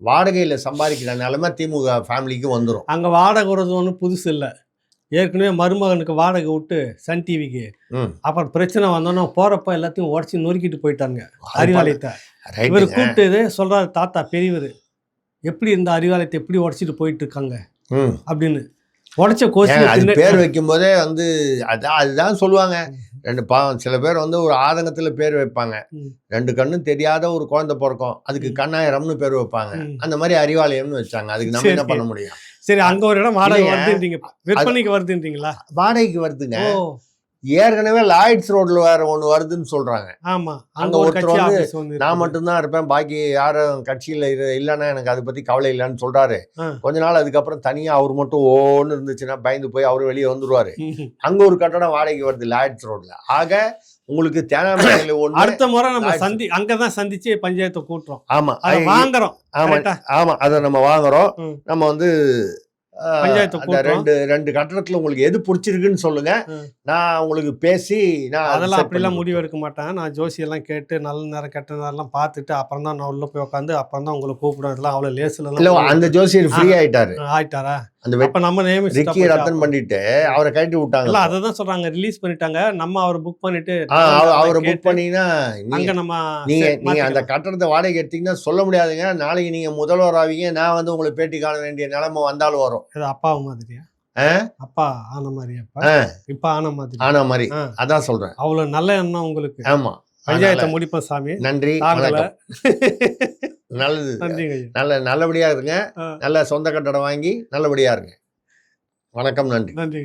வாடகையில சம்பாதிக்கிற நிலைமை திமுக ஃபேமிலிக்கு வந்துடும். அங்க வாடகை ஒன்றும் புதுசு இல்லை. ஏற்கனவே மருமகனுக்கு வாடகை விட்டு சன் டிவிக்கு அப்புறம் பிரச்சனை வந்தோன்னா போறப்ப எல்லாத்தையும் உடச்சி நொறுக்கிட்டு போயிட்டாங்க அறிவாலயத்தை. இவர் கூப்பிட்டு சொல்றாரு, தாத்தா பெரியவர் எப்படி இந்த அறிவாலயத்தை எப்படி உடச்சிட்டு போயிட்டு இருக்காங்க அப்படின்னு. உடச்ச கோசி பேர் வைக்கும் போதே அதுதான் சொல்லுவாங்க. சில பேர் ஒரு ஆதங்கத்துல பேர் வைப்பாங்க. 2 கண்ணும் தெரியாத ஒரு குழந்தை பிறக்கும், அதுக்கு கண்ணாயிரம்னு பேர் வைப்பாங்க. அந்த மாதிரி அறிவாலயம்னு வச்சாங்க. அதுக்கு நம்ம என்ன பண்ண முடியும்? சரி, அங்க ஒரு இடம் வாடகை வருதுன்றீங்க, விற்பனைக்கு வருதுன்றீங்களா? வாடகைக்கு வருதுங்க. ஏற்கனவே லாய்ட்ஸ் ரோட்ல வேற ஒண்ணு வருதுன்னு சொல்றாங்க. ஆமா, அங்க ஒருத்தர் நான் மட்டும்தான் இருப்பேன், பாக்கி யாரும் கட்சியில இல்லைன்னா எனக்கு அதை பத்தி கவலை இல்லைன்னு சொல்றாரு. கொஞ்ச நாள் அதுக்கப்புறம் தனியா அவர் மட்டும் ஓன்னு இருந்துச்சுன்னா பயந்து போய் அவரு வெளியே வந்துருவாரு. அங்க ஒரு கட்டடம் வாடகைக்கு வருது லாய்ட்ஸ் ரோட்ல. ஆக உங்களுக்கு தேனாமலையில ஒண்ணு அடுத்த முறை நம்ம அங்கதான் சந்திச்சு பஞ்சாயத்தை கூட்டுறோம். ஆமா, வாங்குறோம். ஆமா, அதை நம்ம வாங்குறோம். நம்ம பஞ்சாயத்து ரெண்டு கட்டடத்துல உங்களுக்கு எது பிடிச்சிருக்குன்னு சொல்லுங்க, நான் உங்களுக்கு பேசி அதெல்லாம் அப்படிலாம் முடிவு எடுக்க மாட்டேன். நான் ஜோசியெல்லாம் கேட்டு நல்ல நேரம் கெட்ட நேரம் பார்த்துட்டு அப்புறம் தான் நான் உள்ள போய் உட்காந்து அப்புறம் தான் உங்களுக்கு கூப்பிடுறதுலாம் அவ்வளோ லேசுல. அந்த ஜோசியர் ஃப்ரீ ஆயிட்டாரா? அப்ப நம்ம ரிக்கி ரத்தன் பண்ணிட்டு அவரை கட்டி விட்டாங்க. இல்ல அததான் சொல்றாங்க, ரிலீஸ் பண்ணிட்டாங்க. நம்ம அவரை புக் பண்ணிட்டு அவரை புக் பண்ணினா அங்க நம்ம நீங்க அந்த கட்டடத்தை வாடகை எடுத்தீங்கன்னா சொல்ல முடியாதுங்க. நாளைக்கு நீங்க முதல்வர் ஆவீங்க, நான் உங்களை பேட்டி காண வேண்டிய நிலைமை வந்தாலும் வரும். அப்பா மாதிரியா? அப்பா ஆன மாதிரி, இப்ப ஆன மாதிரி அதான் சொல்றேன். அவ்வளவு நல்ல எண்ணம் உங்களுக்கு. ஆமா, பஞ்சாயத்தை முடிப்போம் சாமி. நன்றி, நல்லது. நல்லபடியா இருங்க. நல்ல சொந்த கட்டடம் வாங்கி நல்லபடியா இருங்க. வணக்கம், நன்றி.